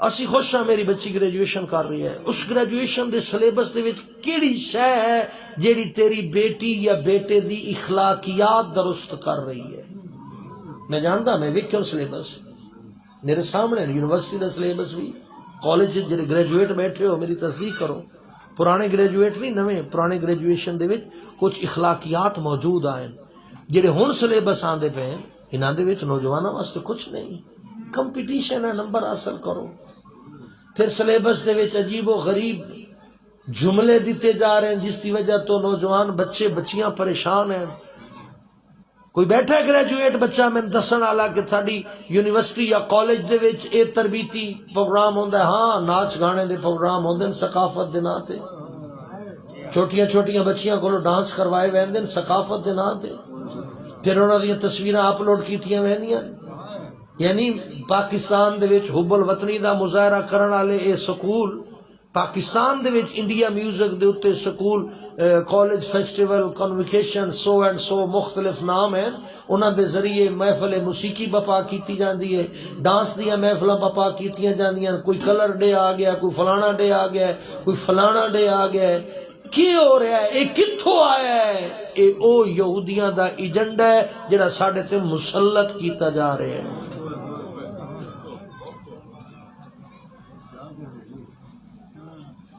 Speaker 2: اسی خوش ہاں میری بچی گریجویشن کر رہی ہے، اس گریجویشن دے سلیبس دے وچ کیڑی شے ہے جیڑی تیری بیٹی یا بیٹے دی اخلاقیات درست کر رہی ہے؟ میں جانتا، میں ویکھوں سلیبس میرے سامنے، یونیورسٹی دا سلیبس بھی، کالج جڑے گریجویٹ بیٹھے ہو میری تصدیق کرو، پرانے گریجویٹ نہیں، نویں پرانے گریجویشن دے وچ کچھ اخلاقیات موجود آئیں جڑے ہن سلیبس آندے پے ہیں، انہاں دے وچ نوجواناں واسطے کچھ نہیں۔ کمپٹیشن ہے، نمبر حاصل کرو۔ پھر سلیبس دے وچ عجیب و غریب جملے دیتے جا رہے ہیں جس کی وجہ تو نوجوان بچے بچیاں پریشان ہیں۔ کوئی بیٹھا ہے گریجویٹ بچہ میں دسن والا کہ تھاڈی یونیورسٹی یا کالج دے وچ اے تربیتی پروگرام ہوندا ہے؟ ہاں، ناچ گانے دے پروگرام ہوندے ہیں ثقافت دے ناں تے، چھوٹیاں چھوٹیاں بچیاں کولو ڈانس کروائے ویندے ہیں ثقافت دے ناں تے، پھر انہاں دیاں تصویراں اپلوڈ کیتیاں ویندیاں۔ یعنی پاکستان دے وچ حب الوطنی دا مظاہرہ کرن والے اے سکول، پاکستان دے وچ انڈیا میوزک دے اتے school, college festival, convocation, so and so مختلف نام ہیں، انہاں دے ذریعے محفل موسیقی بپا کیتی جاندی ہے، ڈانس دیاں محفلاں بپا کیتیاں جاندیاں، کوئی کلر ڈے آ گیا، کوئی فلانا ڈے آ گیا ہے، کوئی فلانا ڈے آ گیا ہے۔ کی ہو رہا ہے؟ اے کتھوں آیا ہے؟ اے او یہودیاں دا ایجنڈا ہے جڑا ساڈے تے مسلط کیتا جا رہا ہے۔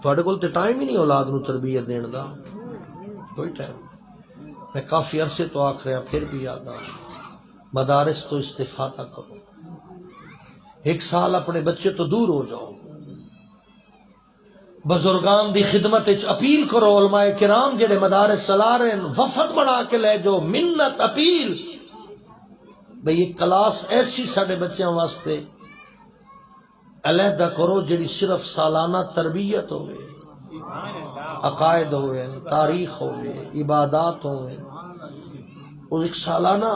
Speaker 2: تھوڑے کول تے ٹائم ہی نہیں اولاد نو تربیت دین دا، کوئی ٹائم۔ میں کافی عرصے تو آکھ رہا پھر بھی یاد آ، مدارس تو استفادہ کرو، ایک سال اپنے بچے تو دور ہو جاؤ، بزرگان دی خدمت اچ اپیل کرو، علماء کرام جڑے مدارس چلا رہے ہیں وفد بنا کے لے جاؤ، منت اپیل بھئی ایک کلاس ایسی ساڈے بچیاں واسطے علیحدہ کرو جڑی صرف سالانہ تربیت ہوئے، عقائد ہوئے، تاریخ ہوئے، عبادات ہوئے، اور ایک سالانہ۔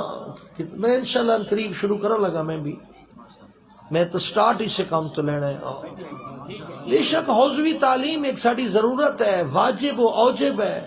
Speaker 2: میں انشاءاللہ قریب شروع کرنے لگا، میں تو سٹارٹ ہی سے کام تو لینا ہے۔ بے شک حوضوی تعلیم ایک ساری ضرورت ہے، واجب و اوجب ہے۔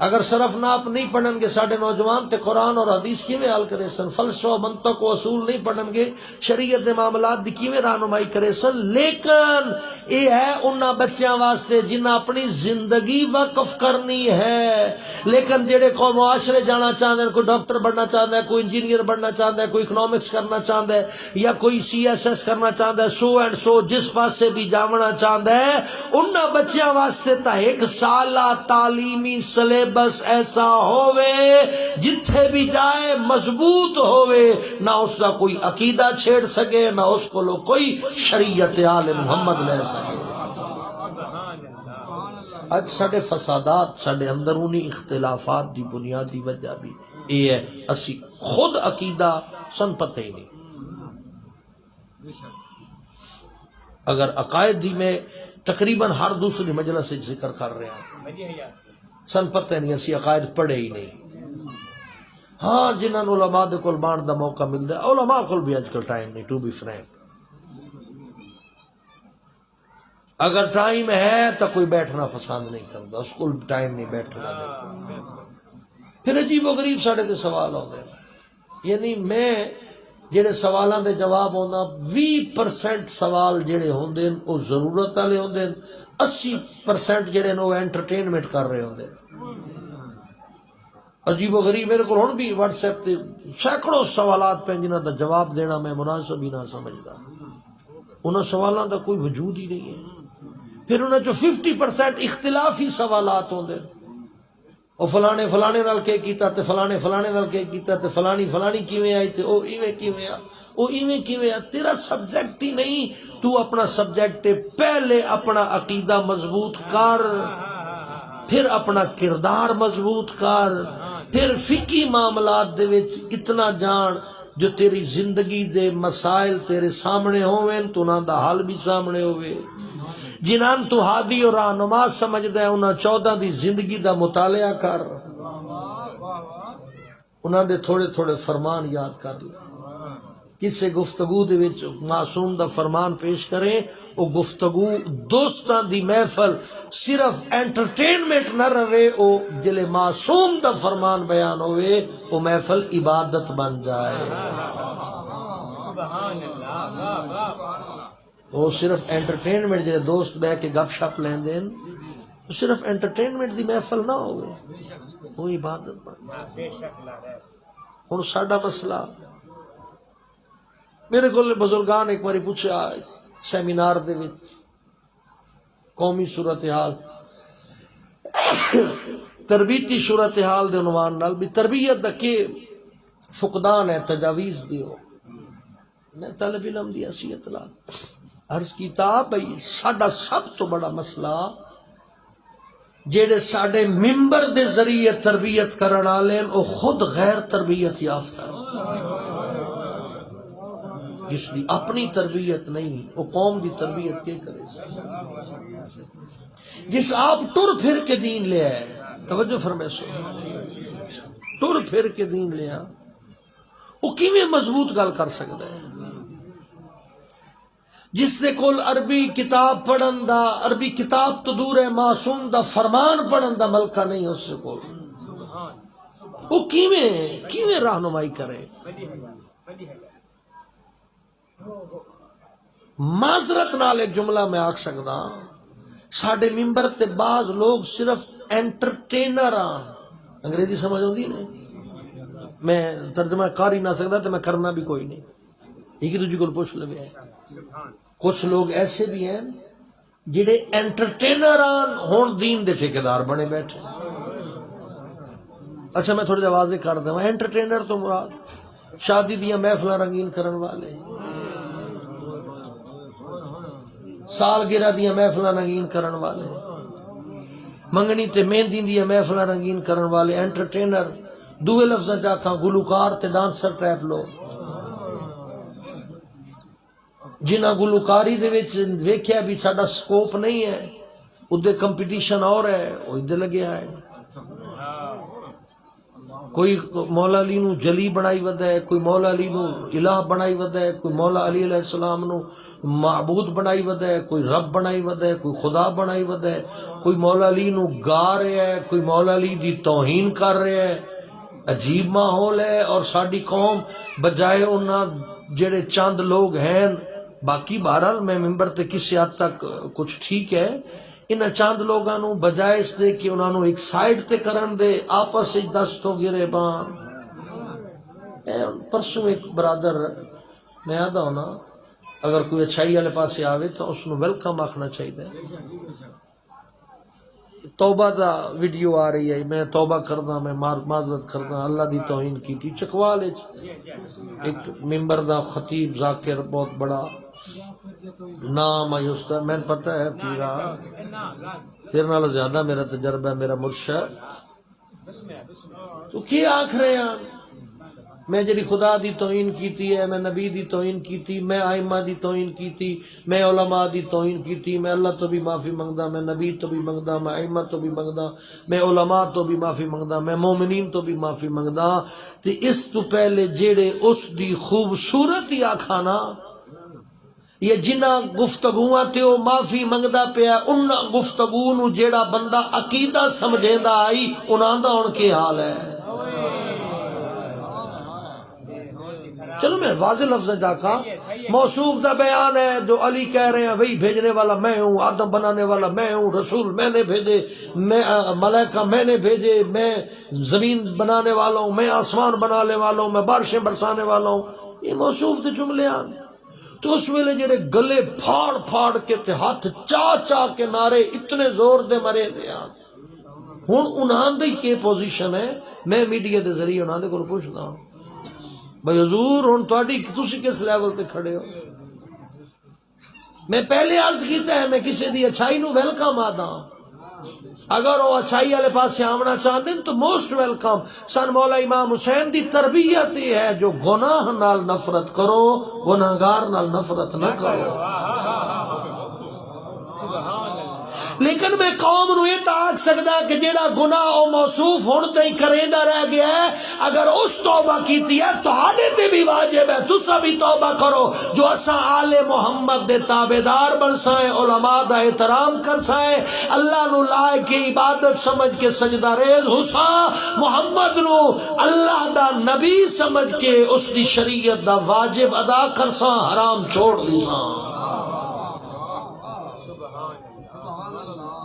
Speaker 2: اگر صرف ناپ نہیں پڑھن گے ساڈے نوجوان تے قرآن اور حدیث کیویں حل کرے سن، فلسفہ منطق و اصول نہیں پڑھن گے شریعت دے معاملات دی کیویں رہنمائی کرے سن۔ لیکن یہ ہے انہاں بچیاں واسطے جنہاں اپنی زندگی وقف کرنی ہے، لیکن جڑے کو معاشرے جانا چاہتے ہیں، کوئی ڈاکٹر بننا چاہتا ہے، کوئی انجینئر بننا چاہتا ہے، کوئی اکنامکس کرنا چاہتا ہے، یا کوئی CSS کرنا چاہتا ہے، سو اینڈ سو جس پاسے بھی جانا چاہتا ہے، انہاں بچیاں واسطے تا ایک سالہ تعلیمی سلیبس بس ایسا ہووے جتھے بھی جائے مضبوط ہووے، نہ اس کا کوئی عقیدہ چھیڑ سکے، نہ اس کو لوگ کوئی شریعت آل محمد لے سکے۔ اج ساڈے فسادات، ساڈے اندرونی اختلافات دی بنیادی وجہ بھی یہ ہے، اسی خود عقیدہ سن پتہ ہی نہیں۔ اگر عقائد دی میں تقریباً ہر دوسری مجلس سے ذکر کر رہے ہیں، سن پتہ نہیں، اسی عقائد پڑھے ہی نہیں۔ ہاں جنہاں نوں علماء دے کول بان دا موقع ملدا ہے، علماء کول بھی اج کل ٹائم نہیں، ٹو بی فرینک۔ اگر ٹائم ہے تو کوئی بیٹھنا پسند نہیں کرتا، اس کو ٹائم نہیں بیٹھنا دے۔ پھر عجیب و غریب ساڈے تے سوال ہوندے، یعنی میں جڑے سوالاں دے جواب ہونا 20% سوال جڑے ہوندے وہ ضرورت والے ہوندے، 80% جڑے نو انٹرٹینمنٹ کر رہے ہوندے۔ عجیب و غریب میرے کو ہن بھی واٹس ایپ تے سینکڑوں سوالات پہ جنہاں دا جواب دینا میں مناسب ہی نہ سمجھدا، انہاں سوالاں دا کوئی وجود ہی نہیں ہے۔ پھر انہاں چوں 50% اختلافی سوالات ہوندے، او فلانے فلانے نال کے کیتا تے فلانے فلانے نال کے کیتا تے فلانی فلانی کیویں آئی تے او ایویں کیویں آ، او ایویں کیویں آ۔ تیرا سبجیکٹ ہی نہیں، تو اپنا سبجیکٹ پہلے اپنا عقیدہ مضبوط کر، پھر اپنا کردار مضبوط کر، پھر فقہی معاملات دے وچ اتنا جان جو تیری زندگی دے مسائل تیرے سامنے ہوئیں تو انہاں دا حل بھی سامنے ہوئے۔ جنہاں تو ہادی اور رہنما سمجھدا ہے انہاں 14 دی زندگی دا مطالعہ کر، انہاں دے تھوڑے تھوڑے فرمان یاد کر لے۔ کسے گفتگو دے وچ معصوم دا فرمان پیش کریں، او گفتگو دوستاں دی محفل صرف انٹرٹینمنٹ نہ رہے، او جلے معصوم دا فرمان بیان ہوئے او محفل عبادت بن جائے۔
Speaker 3: سبحان اللہ،
Speaker 2: وہ صرف انٹرٹینمنٹ جڑے دوست بہ کے گپ شپ لین دین، صرف انٹرٹینمنٹ دی محفل نہ ہوئے، وہ عبادت بن جائے۔
Speaker 3: بے شک لا ہے۔
Speaker 2: ہن ساڈا مسئلہ، میرے کو بزرگان ایک باری پوچھا سیمینار دے وچ قومی صورتحال تربیتی صورتحال دے عنوان نال بھی تربیت دا کہ فقدان ہے، تجاویز دیو۔ میں طالب علم دی حیثیت لا عرض کیتا بھئی ساڈا سب تو بڑا مسئلہ جیڑے ساڈے ممبر دے ذریعے تربیت کرن والے او خود غیر تربیت یافتہ جس دی اپنی تربیت نہیں، وہ قوم دی تربیت کے کرے؟ جس آپ ٹر پھر کے دین لے آئے، توجہ فرمائے سو، ٹر پھر کے دین لے آئے، وہ کیویں مضبوط گل کر سکتا ہے؟ جس دے کول عربی کتاب پڑھن دا، عربی کتاب تو دور ہے، معصوم دا فرمان پڑھن دا ملکہ نہیں اس سے کول، وہ کیویں رہنمائی کرے؟ معذرت نال ایک جملہ میں آکھ سکدا، ساڈے ممبر تے بعض لوگ صرف انٹرٹینر آن، انگریزی سمجھ ہوندی نہیں، میں ترجمہ کر ہی نہ سکتا تے میں کرنا بھی کوئی نہیں، ایک دوجی کو پوچھ لے ہے۔ کچھ لوگ ایسے بھی ہیں جڑے انٹرٹینر آن ہون دین دے ٹھیکیدار بنے بیٹھے۔ اچھا میں تھوڑی جا واضح کر دوں، انٹرٹینر تو مراد شادی دیاں محفلاں رنگین کرن والے، سالگرہ دیاں محفلاں رنگین کرن والے، منگنی تے مہندی دیاں محفلاں رنگین کرن والے انٹرٹینر، دوے لفظاں چاکھاں گلوکار تے ڈانسر ٹائپ لوگ، جنہاں گلوکاری دے وچ ویکھیا بھی ساڈا سکوپ نہیں ہے، ادھے کمپٹیشن اور ہے، وہ ادھے لگیا ہے۔ کوئی مولا علی نو جلی بنائی ودا ہے، کوئی مولا علی نو الہ بنائی ودا ہے، کوئی مولا علی علیہ السلام نو معبود بنائی ودا ہے، کوئی رب بنائی ودا ہے، کوئی خدا بنائی ودا ہے، کوئی مولا علی نو گا رہا ہے، کوئی مولا علی دی توہین کر رہا ہے۔ عجیب ماحول ہے، اور ساڈی قوم بجائے انہاں جڑے چند لوگ ہیں، باقی بہرحال میں ممبر تے کسی حد تک کچھ ٹھیک ہے، انہاں چند لوگاں نو بجائے اس دے کہ انہاں نو ایک سائڈ تے کرن دے، آپس وچ دستو گرے بان۔ پرسوں ایک برادر میں آدھا ہونا، اگر کوئی اچھائی والے پاسے آوے تو اس نو ویلکم آکھنا چاہیے۔ توبہ دا ویڈیو آ رہی ہے، میں توبہ کرنا، میں معذرت کرنا، اللہ دی توہین کی تھی چکوال ایک ممبر دا خطیب ذاکر بہت بڑا نام ہے اس کا، میں پتہ ہے پورا، تیرے نال زیادہ میرا تجربہ ہے، میرا مرشد، تو کی آکھ رہے ہیں؟ میں جڑی خدا دی توہین کیتی ہے، میں نبی دی توہین کیتی، میں ائمہ دی توہین کیتی، میں علماء دی توہین کیتی، میں اللہ تو بھی معافی منگدا، میں نبی تو بھی منگدا، میں ائمہ تو بھی منگدا، میں علماء تو بھی معافی منگدا، میں مومنین تو بھی معافی منگدا، تے اس تو پہلے جڑے اس دی خوبصورتی آکھانا یہ جنہ گفتگواں تے او معافی منگدا پیا، انہاں گفتگو نو جیڑا بندہ عقیدہ سمجھیندا آئی، انہاں دا ہن کی حال ہے؟ چلو میں واضح لفظ جا کا موصوف دا بیان ہے، جو علی کہہ رہے ہیں وہی بھیجنے والا میں ہوں، آدم بنانے والا میں ہوں، رسول میں نے بھیجے، میں ملائکہ میں نے بھیجے، میں زمین بنانے والا ہوں، میں آسمان بنانے والا ہوں، میں بارشیں برسانے والا ہوں، یہ موصوف دے جملے آن۔ تو اس ویلے جڑے گلے پھاڑ پھاڑ کے تے ہاتھ چا کے نعرے اتنے زور دے مرے دے آن، ہن انہاں دی کی پوزیشن ہے؟ میں میڈیا دے ذریعے انہاں دے کو پوچھدا ہوں بھائی حضور ہن تہاڈی تسی کس لیول تے کھڑے ہو؟ میں پہلے عرض کیتا ہے میں کسی دی اچھائی نو ویلکم آدا، اگر وہ اچھائی والے پاس آمنا چاہتے ہیں تو موسٹ ویلکم۔ سن مولا امام حسین دی تربیت یہ ہے جو گناہ نال نفرت کرو، گناہگار نال نفرت نہ کرو۔ لیکن میں قوم نو یہ آکھ سکدا کہ جیڑا گناہ او موصوف ہن تے کریندا رہ گیا ہے، اگر اس توبہ کیتی ہے تہاڈے تے بھی واجب ہے تساں بھی توبہ کرو، جو اساں آل محمد دے تابعدار بن سائیں، علماء دا احترام کر سائیں، اللہ نو لائق کی عبادت سمجھ کے سجدہ ریز حساں، محمد نو اللہ دا نبی سمجھ کے اس دی شریعت دا واجب ادا کر ساں، حرام چھوڑ دی ساں۔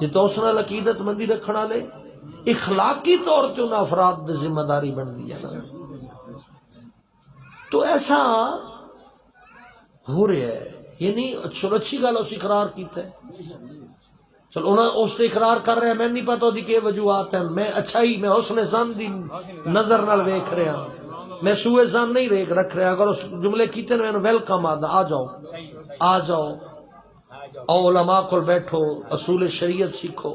Speaker 2: یہ تو اس نال عقیدت مندی رکھنا لے اخلاقی طور تے انہاں افراد دی ذمہ داری بن دی ہے نا۔ تو ایسا ہو رہا ہے، یعنی چلو اچھی گل اس اقرار کیتا ہے، چلو انہاں اس تے اقرار کر رہے ہیں، میں نہیں پتا دی کہ وجوہات ہیں، میں اچھائی میں حسن ظن دی نظر نال ویکھ رہا ہوں، میں سوء ظن نہیں رکھ رہا، اگر اس جملے کیتے ہیں میں ویلکم آ جاؤ آ جاؤ، او علماء کو بیٹھو، اصول شریعت سیکھو،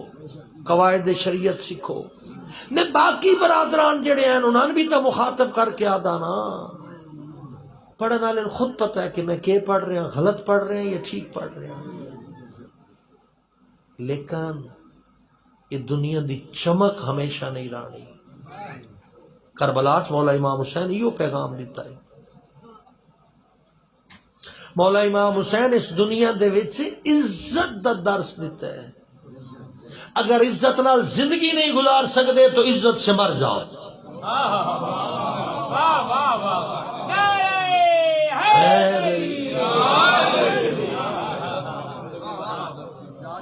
Speaker 2: قواعد شریعت سیکھو۔ میں باقی برادران جڑے ہیں انہوں نے بھی تو مخاطب کر کے آدھا نا، پڑھنے والے خود پتہ ہے کہ میں کیا پڑھ رہے ہیں، غلط پڑھ رہے ہیں یا ٹھیک پڑھ رہے ہیں، لیکن یہ دنیا دی چمک ہمیشہ نہیں رہنی۔ کربلا مولا امام حسین یہ پیغام دیتا ہے، مولا امام حسین اس دنیا دے وچ عزت دا درس دیتا ہے، اگر عزت نال زندگی نہیں گزار سکتے تو عزت سے مر جاؤ۔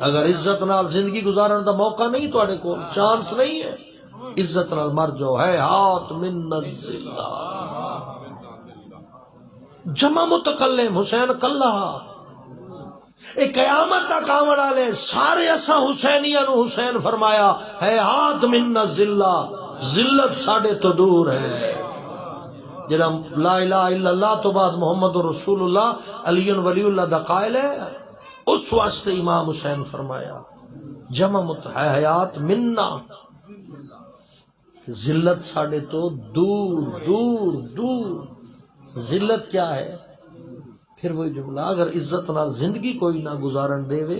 Speaker 2: اگر عزت نال زندگی گزارن دا موقع نہیں تواڈے کول، چانس نہیں ہے، عزت نال مر جاؤ۔ ہے ہاتھ من الذلہ، جمع متکلم حسین کلہ، ایک قیامت تک آون والے سارے اساں حسینیاں نو حسین فرمایا ہے ہاتھ من الذلہ، ذلت ساڈے تو دور ہے۔ جڑا لا الہ الا اللہ تو بعد محمد رسول اللہ علی ولی اللہ دا قائل ہے، اس واسطے امام حسین فرمایا جمع حیات منا، ذلت ساڈے تو دور دور دور۔ ذلت کیا ہے؟ پھر وہی جملہ، اگر عزت نال زندگی کوئی نہ گزارن دے وے،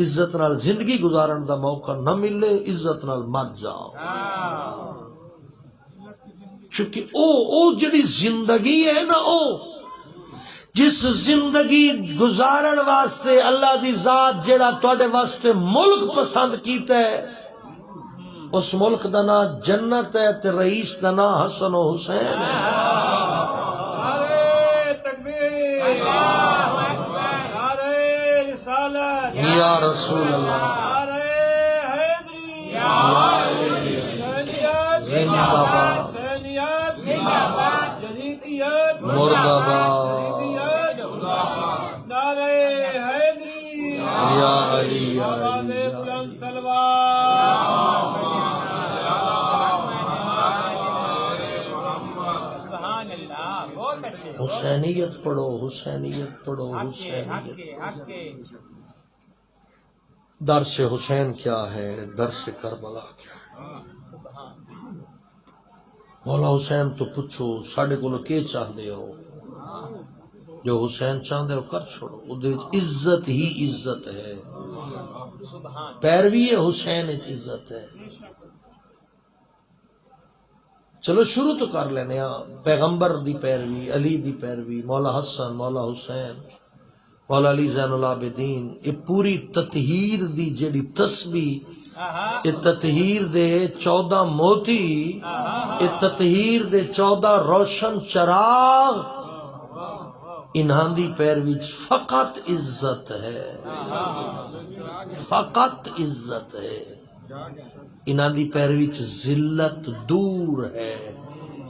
Speaker 2: عزت نال زندگی گزارن دا موقع نہ ملے، عزت نال مر جاؤ۔ چونکہ او جڑی زندگی ہے نا، او جس زندگی گزارن واسطے اللہ دی ذات جڑا تواڈے واسطے ملک پسند کیتا ہے، اس ملک دا نام جنت ہے تے رئیس دا نام حسن و حسین ہے۔ یا رسول اللہ، زندہ باد، مرد آباد، یا علی یا علی۔ حسینیت پڑھو، حسینیت پڑھو، حسینیت۔ درس حسین کیا ہے، درس کربلا کیا ہے؟ مولا حسین تو پوچھو ساڈے کولوں کی چاہدے ہو، جو حسین چاہدے ہو کر چھوڑو، اودے عزت ہی عزت ہے، پیروی حسین عزت ہے۔ چلو شروع تو کر لینے پیغمبر دی پیروی، علی دی پیروی، مولا حسن، مولا حسین، مولا علی زین العابدین، یہ پوری تطہیر دی جڑی تسبیح، یہ تطہیر دے 14 موتی، یہ تطہیر دے 14 روشن چراغ، انہاں دی پیروی فقط عزت ہے، فقط عزت ہے۔ انہاں دی پیروی ذلت دور ہے،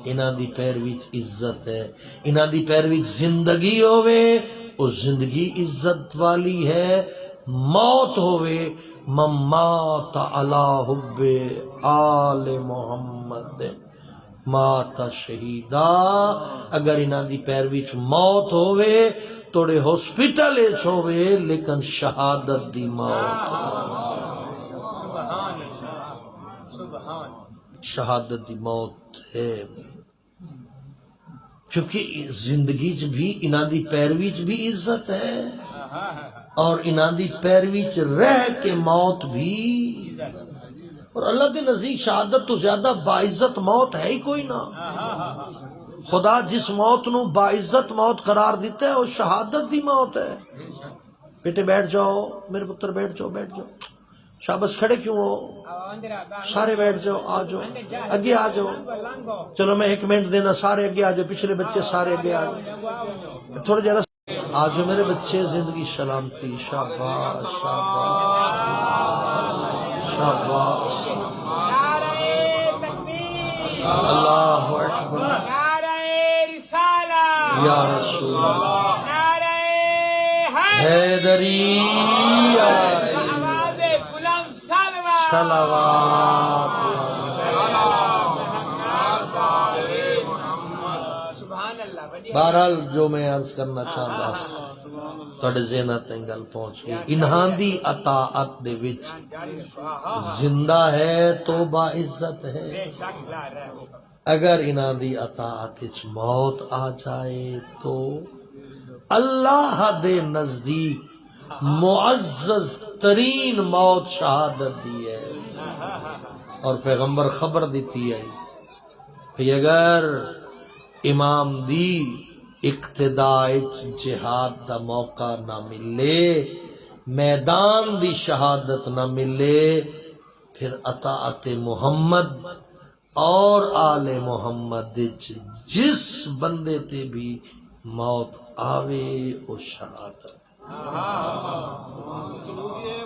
Speaker 2: انہاں دی پیروی عزت ہے۔ انہاں دی پیروی زندگی ہوئے وہ زندگی عزت والی ہے، موت ہوئے ممات علی حب آل محمد مات شہیدہ۔ اگر انہاں دی پیروی موت ہوئے توڑے ہسپیٹل ہوئے لیکن شہادت دی موت، شہادت دی موت ہے، کیونکہ زندگی چ بھی انہاں دی پیروی چ بھی عزت ہے، اور انہاں دی پیروی چ رہ کے موت بھی، اور اللہ دے نزدیک شہادت تو زیادہ باعزت موت ہے ہی کوئی نہ۔ خدا جس موت نو باعزت موت قرار دیتا ہے وہ شہادت دی موت ہے۔ بیٹے بیٹھ جاؤ، میرے پتر بیٹھ جاؤ، بیٹھ جاؤ، شاباش، کھڑے کیوں ہو؟ سارے بیٹھ جاؤ، آ جاؤ، اگے آ جاؤ، چلو میں ایک منٹ دینا، سارے اگے آ جاؤ، پچھلے بچے سارے اگے آ جاؤ، تھوڑا جرا آ جاؤ میرے بچے، زندگی سلامتی، شاباش شاباش شاباش، اللہ اکبر، یا رسول اللہ، حیدری صلوات۔ بہرحال جو میں عرض کرنا چاہتا تھوڑے ذہن تے گل پہنچ گئی، انہاں دی اطاعت دے وچ زندہ ہے تو باعزت ہے، اگر انہاں دی اطاعت وچ موت آ جائے تو اللہ دے نزدیک معزز ترین موت شہادت دی ہے، اور پیغمبر خبر دیتی ہے کہ اگر امام دی اقتداء جہاد دا موقع نہ ملے، میدان دی شہادت نہ ملے، پھر اطاعت محمد اور آل محمد جس بندے تے بھی موت آوے اس شہادت۔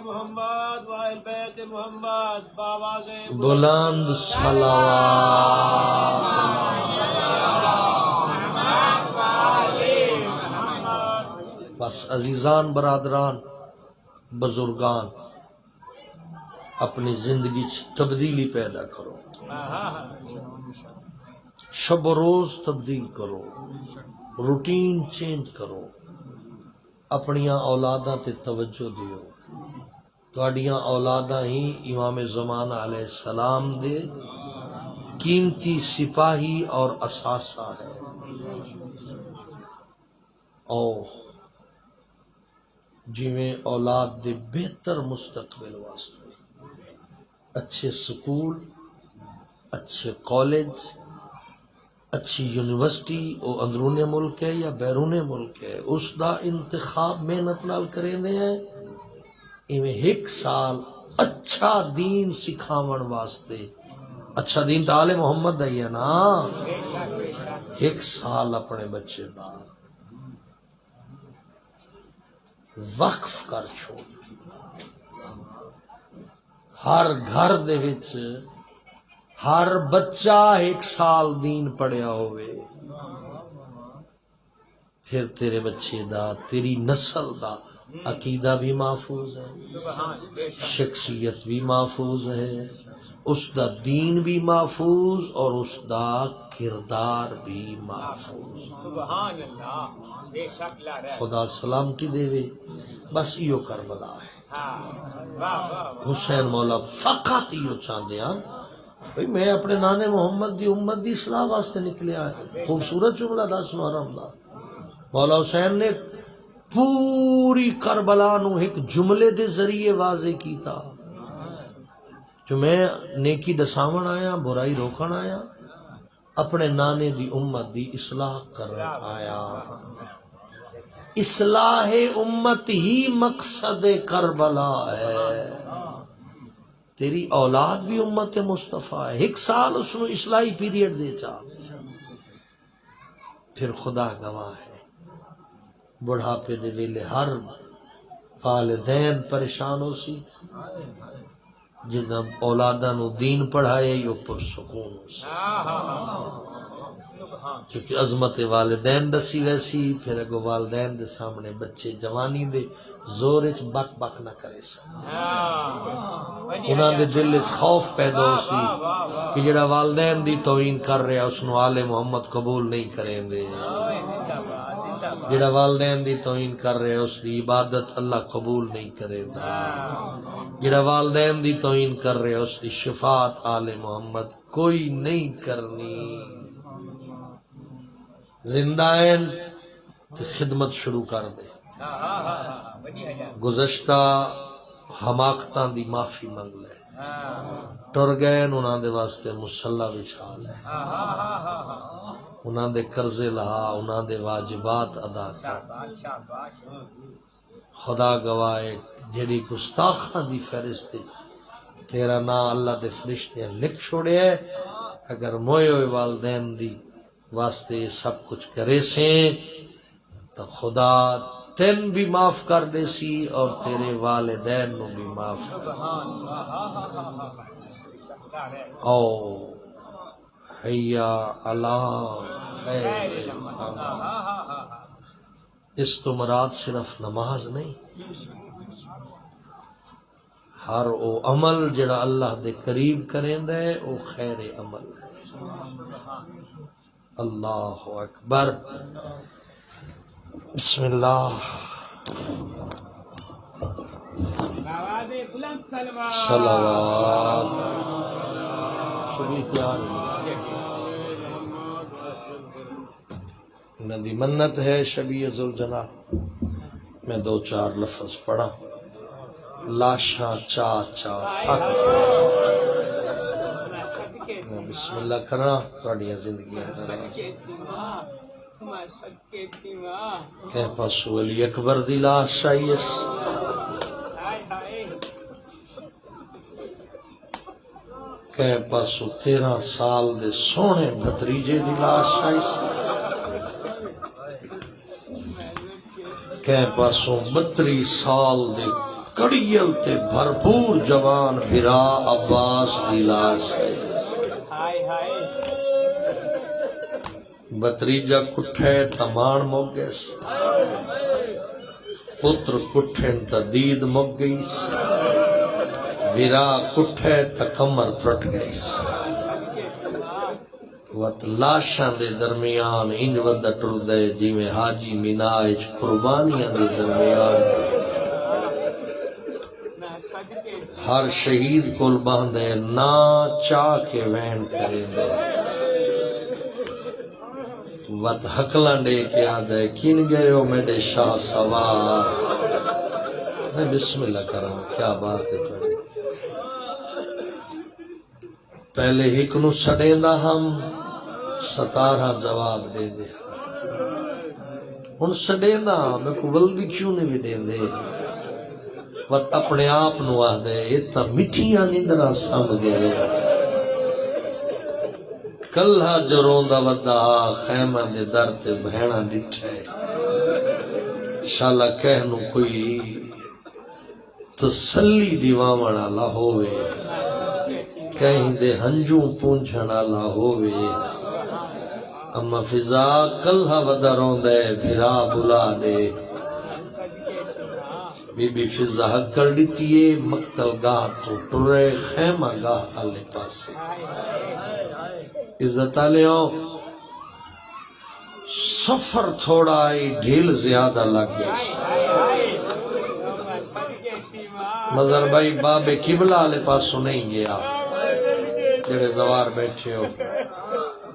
Speaker 3: محمد واہل بیت محمد باواز
Speaker 2: بلند صلوات۔ بس عزیزان، برادران، بزرگان، اپنی زندگی تبدیلی پیدا کرو، شب و روز تبدیل کرو، روٹین چینج کرو، اپنیاں اولاداں تے توجہ دیو، تواڈیاں اولاداں ہی امام زمان علیہ السلام دے قیمتی سپاہی اور اثاثہ ہے۔ او جویں اولاد دے بہتر مستقبل واسطے اچھے سکول، اچھے کالج، اچھی یونیورسٹی، او اندرون ملک ہے یا بیرون ملک ہے، اس دا انتخاب محنت نال کریں دے ہیں، ایویں ایک سال اچھا دین سکھاون واسطے، اچھا دین تو آل محمد دا ہی ہے نا، ایک سال اپنے بچے دا وقف کر چھوڑ، ہر گھر دے وچ ہر بچہ ایک سال دین پڑھیا ہوئے، پھر تیرے بچے دا، تیری نسل دا عقیدہ بھی محفوظ ہے، شخصیت بھی محفوظ ہے، اس دا دین بھی محفوظ اور اس دا کردار بھی محفوظ۔
Speaker 3: سبحان اللہ، بے شک لا رہے
Speaker 2: خدا سلامتی دے وے، بس ایو کربلا ہے۔ حسین مولا فقط ایو چاہتے ہیں بھئی میں اپنے نانے محمد دی امت دی اصلاح واسطے نکلیا ہے۔ خوبصورت جملہ دس محرم دا، مولا حسین نے پوری کربلا نو ایک جملے دے ذریعے واضح کیتا، جو میں نیکی دساون آیا، برائی روکن آیا، اپنے نانے دی امت دی اصلاح کرن آیا۔ اصلاح امت ہی مقصد کربلا ہے۔ تیری اولاد بھی امت مصطفیٰ ہے، ایک سال اس نے اصلاحی پیریڈ دے چاہ، پھر خدا گواہ ہے بڑھاپے دے ویلے ہر والدین پریشان ہو سی، جنہ اولاداں نو دین پڑھائے یو پر سکون ہو سی، کیونکہ عظمت والدین دسی ویسی، پھر اگو والدین دے سامنے بچے جوانی دے زور اچ بک بک نہ کرے سن، انہاں دے دل اچ خوف پیدا ہو سی کہ جڑا والدین دی توہین کر رہا اس نو آل محمد قبول نہیں کریں دے، جڑا والدین دی توہین کر رہا اس دی عبادت اللہ قبول نہیں کرے گا، جڑا والدین دی توہین کر رہا اس دی شفاعت آل محمد کوئی نہیں کرنی۔ زندہ ہیں تو خدمت شروع کر دے، گزشتہ حماقتاں دی معافی منگ لے، ٹر گئے انہاں دے واسطے مصلی بچھا لے، انہاں دے قرضے لہا، انہاں دے واجبات ادا کر۔ خدا گواہ جڑی گستاخاں دی فہرست تیرا نام اللہ دے فرشتے لکھ چھوڑے ہے، اگر موئے ہوئے والدین دی واسطے یہ سب کچھ کرے سے تو خدا تین بھی معاف کر دے سی اور تیرے والدین نو بھی معاف کر دے۔ او حیا علی خیر العمل، اس تو مراد صرف نماز نہیں، ہر او عمل جڑا اللہ دے قریب کریں دے او خیر عمل ہے۔ اللہ اکبر، بسم اللہ، صلوات۔ ندی منت ہے شبیہ ذوالجلال، میں دو چار لفظ پڑھا۔ لاشاں چا چا تھک، میں بسم اللہ کرنا تھوڑیاں زندگیاں کرنا۔ کہ پاسو علی اکبر دی لاش آئیس، کہ پاسو 13 سال دے سونے بھتریجے دی لاش آئیس، کہ پاسو 32 سال دے کڑیل تے بھرپور جوان بھرا عباس دی لاش آئیس۔ بتریجا کٹھے تمان مک گئیس، پتر کٹھن تا دید مک گئیس، بھرا کٹھے تا کمر ترٹ گئیس۔ وط لاشاں دے درمیان انج ودہ ٹر دے جی میں حاجی مناج قربانیاں دے درمیان ہر شہید کول باندھے نا چاہ کے وین کریں دے۔ وط حقلہ ڈے کے آدھے کن گئے ہو میرے شاہ سوار۔ میں بسم اللہ کروں، کیا بات ہے تھوڑی۔ پہلے ایک نو سڑیں دا ہم 17 جواب دے دے، ان سڑیں دا میں کو بلدی کیوں نہیں بھی دے دے۔ وط اپنے آپ نو آدھے اتنا مٹھیاں نیندرہ سام گئے، کلہ جو روندہ ودا خیمہ دے در تے بہنہ ڈٹھے، شالا کہنو کوئی تسلی دیوامنا لا ہوئے، کہیں دے ہنجوں پونچھنا لا ہوئے۔ اما فضا کلہ ودا روندے بھرا بلا دے، بی بی فضا حق کر دیتیے مقتل گاہ تو ٹرے خیمہ گاہ آلے پاسے۔ عزت آلیوں سفر تھوڑا آئی ڈھیل زیادہ لگ گئی۔ مظہر بھائی باب قبلہ آلے پاسوں نہیں گیا، جڑے دوار بیٹھے ہو،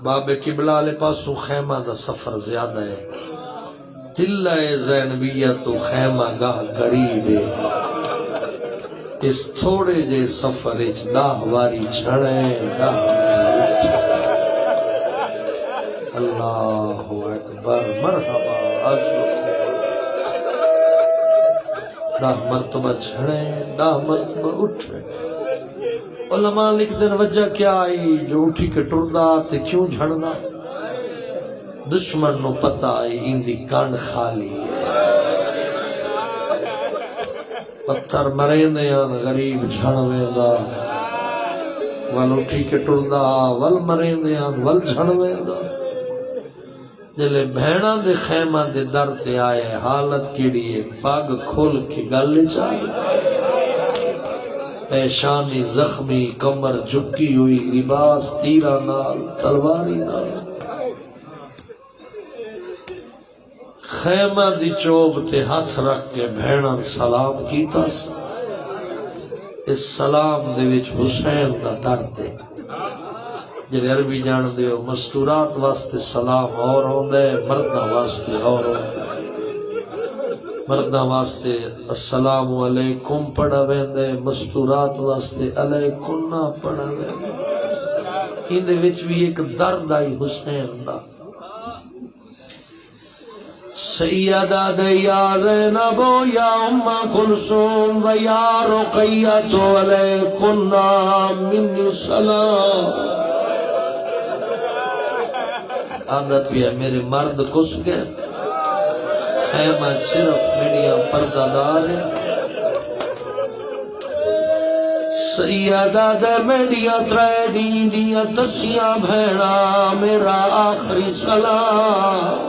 Speaker 2: باب قبلہ آلے پاسوں خیمہ دا سفر زیادہ ہے۔ تلہ زینبیہ تو خیمہ گاہ قریب ہے، اس تھوڑے جے سفر اچ داہ واری چھڑے داہ اللہ اکبر مرحبا آجو ڈاہ مرتبہ چھڑے ڈاہ مرتبہ اٹھے۔ علماء لکھ دن وجہ کیا آئی جو اٹھی کے ٹردہ تے کیوں جھڑنا، دشمن نو پتہ آئی اندی کانڈ خالی ہے، پتھر مرین دیان غریب جھڑوے دا، ول اٹھی کے ٹردہ ول مرین دیان ول جھڑوے دا۔ جلے بہنہ دے خیمہ دے در تے آئے حالت کیڑیے پاگ کھول کے گل چاہیے، پیشانی زخمی کمر جھکی ہوئی لباس تیرہ نال تلواری نال، خیمہ دی چوب تے ہاتھ رکھ کے بہنہ سلام کیتا سا۔ اس سلام دے وچ حسین دا درد ہے، جنہیں عربی جان دے ہو مستورات واسطے سلام اور ہوندے، مردہ واسطے اور ہوندے۔ مرداں واسطے السلام علیکم پڑھا ویندے، مستورات واسطے علیکم نہ پڑھا ویندے۔ اندے وچ بھی ایک درد آئی حسین دا۔ سیدہ یا زینب یا ام کلثوم و یا رقیہ علیکم منی سلام۔ آدھا پیا میرے مرد کس گئے، خیمہ صرف میڈیا پردہ دار ہے۔ سیدہ دے میڈیا ترے دین دیا تسیاں بھیڑا، میرا آخری سلام۔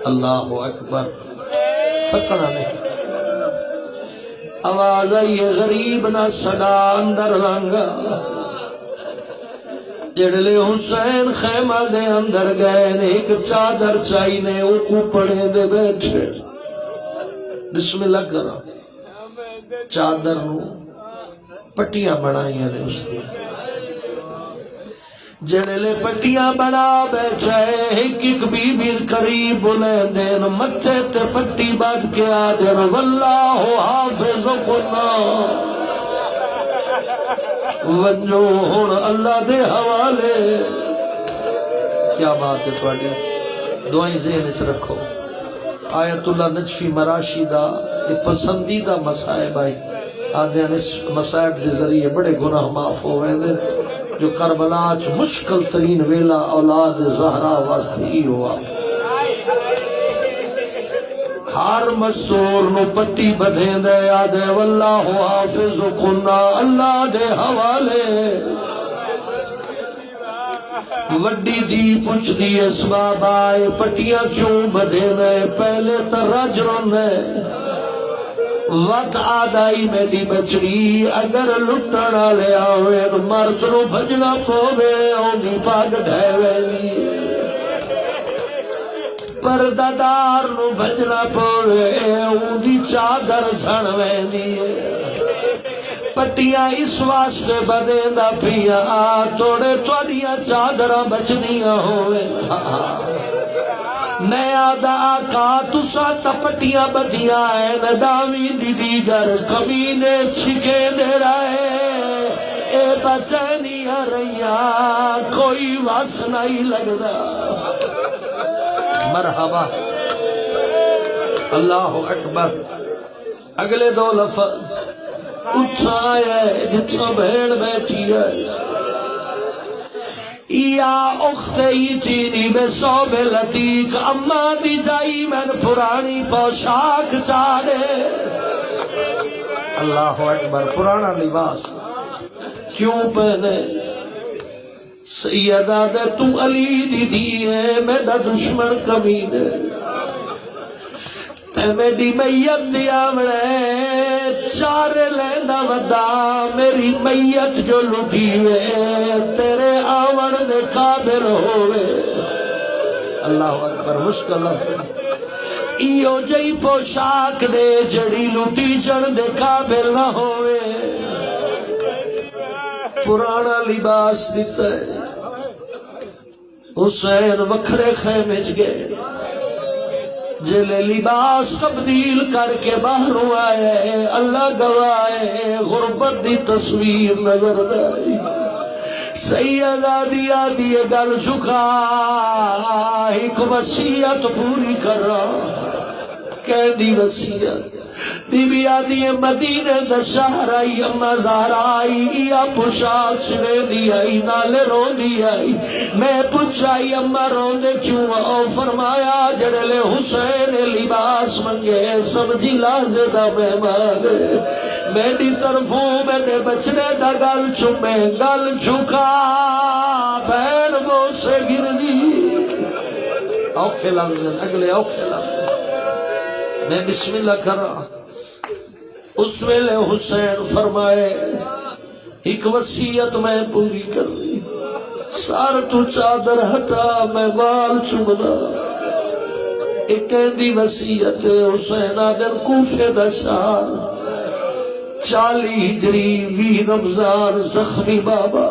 Speaker 2: اللہ اکبر، تھکنا نہیں۔ آواز آئی غریب نہ صدا اندر لنگا، جڑلے حسین خیمہ دے اندر گئے نے، ایک چادر چائی نے اوکو پڑے دے بیٹھے۔ بسم اللہ کرا، چادر نو پٹیاں بنائیاں نے اس نے، جڑلے پٹیاں بنا بیٹھے، ایک بی بی قریب بلیں دین، متھے تے پٹی بات کے آدھر، واللہ حافظکنا، ونجو ہون اللہ دے حوالے۔ کیا بات ہے تواڈی، دعائیں ذہن وچ رکھو۔ آیت اللہ نجفی مراشی دا یہ پسندیدہ مصائب آئی، آدھے اس مصائب دے ذریعے بڑے گناہ معاف ہو گئے دے، جو کربلا چ مشکل ترین ویلا اولاد زہرا واسطے ہی ہوا۔ ہر مستور نو پٹی بدھیں دے، آدھے واللہ حافظکنا، اللہ دے حوالے۔ وڈی دی پوچھ دی اسباب آئے، پٹیاں کیوں بدھیں دے، پہلے ترجروں نے وقت آدائی میری بچڑی، اگر لٹنا لے آوے مرد نو بھجنا پوے، اونی پاگ ڈھیوے دی، پردادار نو بھجنا پوے، اونی چادر جھنوے دی۔ پٹیاں اس واسطے بدے دا پیا، توڑے توڑیاں چادراں بچنیاں ہوئے۔ میں آدھا آقا تسا تپٹیاں بدیاں ہے، ندامی دی دیگر کمینے چھکے دے رہے، اے بچینیاں رہیاں کوئی واس نہیں لگدا۔ مرحبا، اللہ اکبر۔ اگلے دو لفظ اٹھائے جتنا بھیڑ بیٹھی ہے، یا اختی تینی بے صوب لطیق، اما دی جائی میں پرانی پوشاک چاڑے۔ اللہ اکبر، پرانا لباس کیوں پہنے؟ سیدہ دے تو علی دی دیئے، میرا دشمن کمینے، تے میری میت دیا مڑے چارے لیندہ ودا، میری میت جو لٹی وے تیرے آون دے قابل ہوئے۔ اللہ اکبر، مشکل ہے ایو جئی پوشاک دے جڑی لٹی جن دے قابل نہ ہوئے۔ پرانا لباس دیتا ہے، حسین وکھرے خیمے چ گئے، جلے لباس تبدیل کر کے باہروں آئے، اللہ گوائے غربت دی تصویر نظر دائی۔ سیدہ دیا دیے گل جھکا، ایک وصیت پوری کر رہا، کہنی وصیت بی بی آدھی مدینہ دا شہر آئی، اما زہرا آئی، یا پوشاک سنے دی آئی، نالے رون دی آئی۔ میں پوچھائی اما رون دے کیوں؟ او فرمایا جڑلے حسین لباس منگے، سمجھی لازے دا مہمان، میری طرفوں میرے بچڑے دا گل چمے، گل جھکا بین وہ سے گر دی۔ اوکھے لفظ اگلے اوکھے لفظ، میں بسم اللہ کر رہا۔ اس ویلے حسین فرمائے ایک وصیت میں پوری کر رہی، سار تو چادر ہٹا میں بال چمنا۔ ایک کہندی وصیت حسین آدر کوفے دا شہر، 40 ہجری 20 رمضان زخمی بابا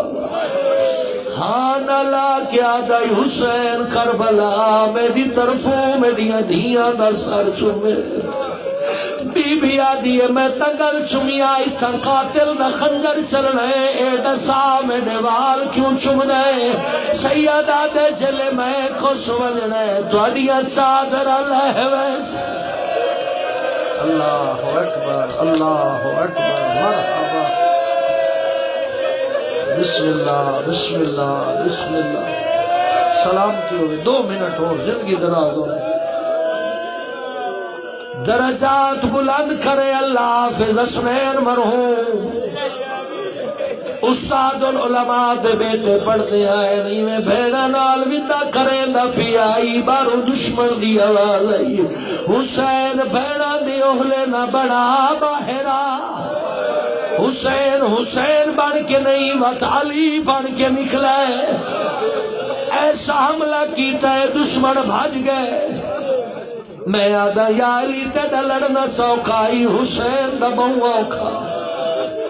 Speaker 2: ہاں نالا کیا دائی حسین کربلا میری طرفوں میریاں دھیاں دا سر چومے بی بی آدھی ہے میں تنگل چمی آئی تھا قاتل دا خنجر چلنے اے دسا میں دیوال کیوں چمنے سیدہ دے جلے میں کو سمجھنے دوڑیاں چادر اللہ ویسے اللہ اکبر مرحبا بسم اللہ بسم اللہ بسم اللہ سلامتی ہوئے 2 منٹ ہو زندگی دراز ہو درجات بلند کرے اللہ حافظ حسنین مرحوم استاد العلماء دے بیٹے پڑھتے آئے نہیں میں بھیڑا نال ویدہ کریں دا پی آئی بارو دشمن دی آواز آئی حسین بھیڑا دی اہلے نہ بڑا باہرا حسین حسین بن کے نہیں وقت علی بن کے نکلا ہے ایسا حملہ کیتا ہے دشمن بھاج گئے میں آدھا یا علی تیڑا لڑنا سوکھائی حسین دا بہوکھا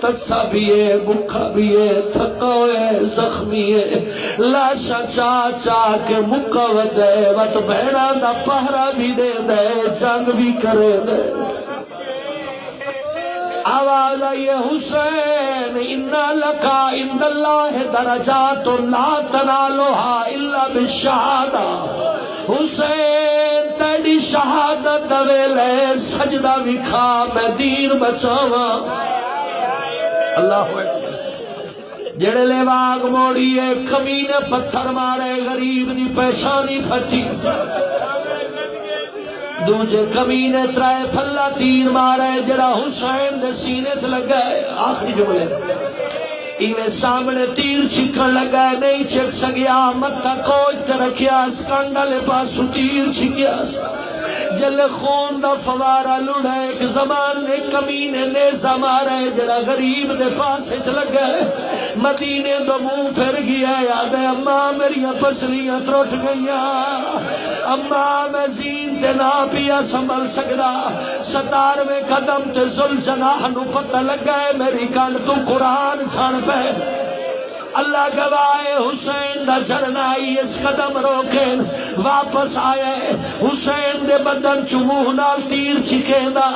Speaker 2: تسا بھی ہے بکھا بھی ہے تھکا ہے زخمی ہے لاشا چا کے مکہ ودے وط بہنا دا پہرا بھی دے دے جنگ بھی کرے دے آواز آئیے حسین انا لکا اند اللہ درجات لا تنالوہا الا بالشہادہ حسین تیڑی شہادت دویلے سجدہ وکھا میں دین بچاوا اللہ اکبر جڑے لے واگ موڑیے کمینے پتھر مارے غریب دی پیشانی پھٹی دوجے کمینے ترائے پھلا تیر مارے جڑا حسین دے سینے سے لگائے آخری جملے ایویں سامنے تیر چھکن لگائے نہیں چھک سگیا متہ کوچ رکھیا سکانڈا لے پاسو تیر چھکیا جل خون دا فوارہ لڑا ایک زمان نے کمینے نیزہ مارے جڑا غریب دے پاسے چلگ گئے مدینے دو منہ پھر گیا یاد ہے اماں میریاں پسلیاں تروٹ گئیاں اماں میں زین تے نا پیا سنبھل سکدا 17ویں قدم تے ذل جناح نو پتہ لگ گئے میری کان تو قرآن چھان پہ اللہ گواہ حسین دا جڑنائی اس قدم روکیں واپس آئے حسین دے بدن چموہ نال تیر چھکیں دا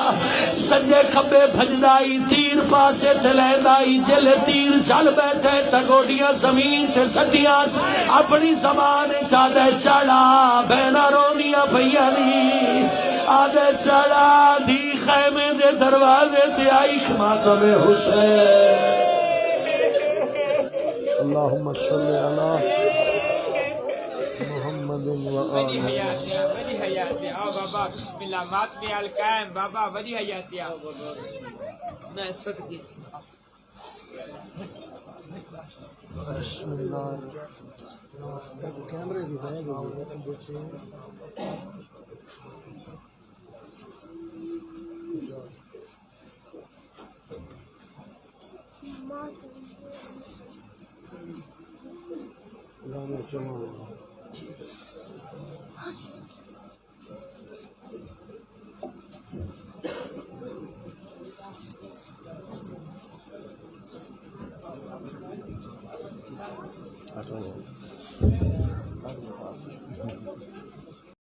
Speaker 2: سجے کھبے بھجدائی تیر پاسے تلیندائی جلے تیر جل بیٹھے تگوڑیاں زمین تے سٹیاں اپنی زمان چادے چڑھا بینا رونیاں پھیانی آدھے چڑھا دی خیمے دے دروازے تے آئی ماتم حسین اللہم صلی علی محمد
Speaker 3: وجی حیاتیہ وجی حیاتیہ آو بابا بسم اللہ ماتمی القائم بابا وجی حیاتیہ میں صدقی
Speaker 2: بسم اللہ کیمرے دکھائیں گے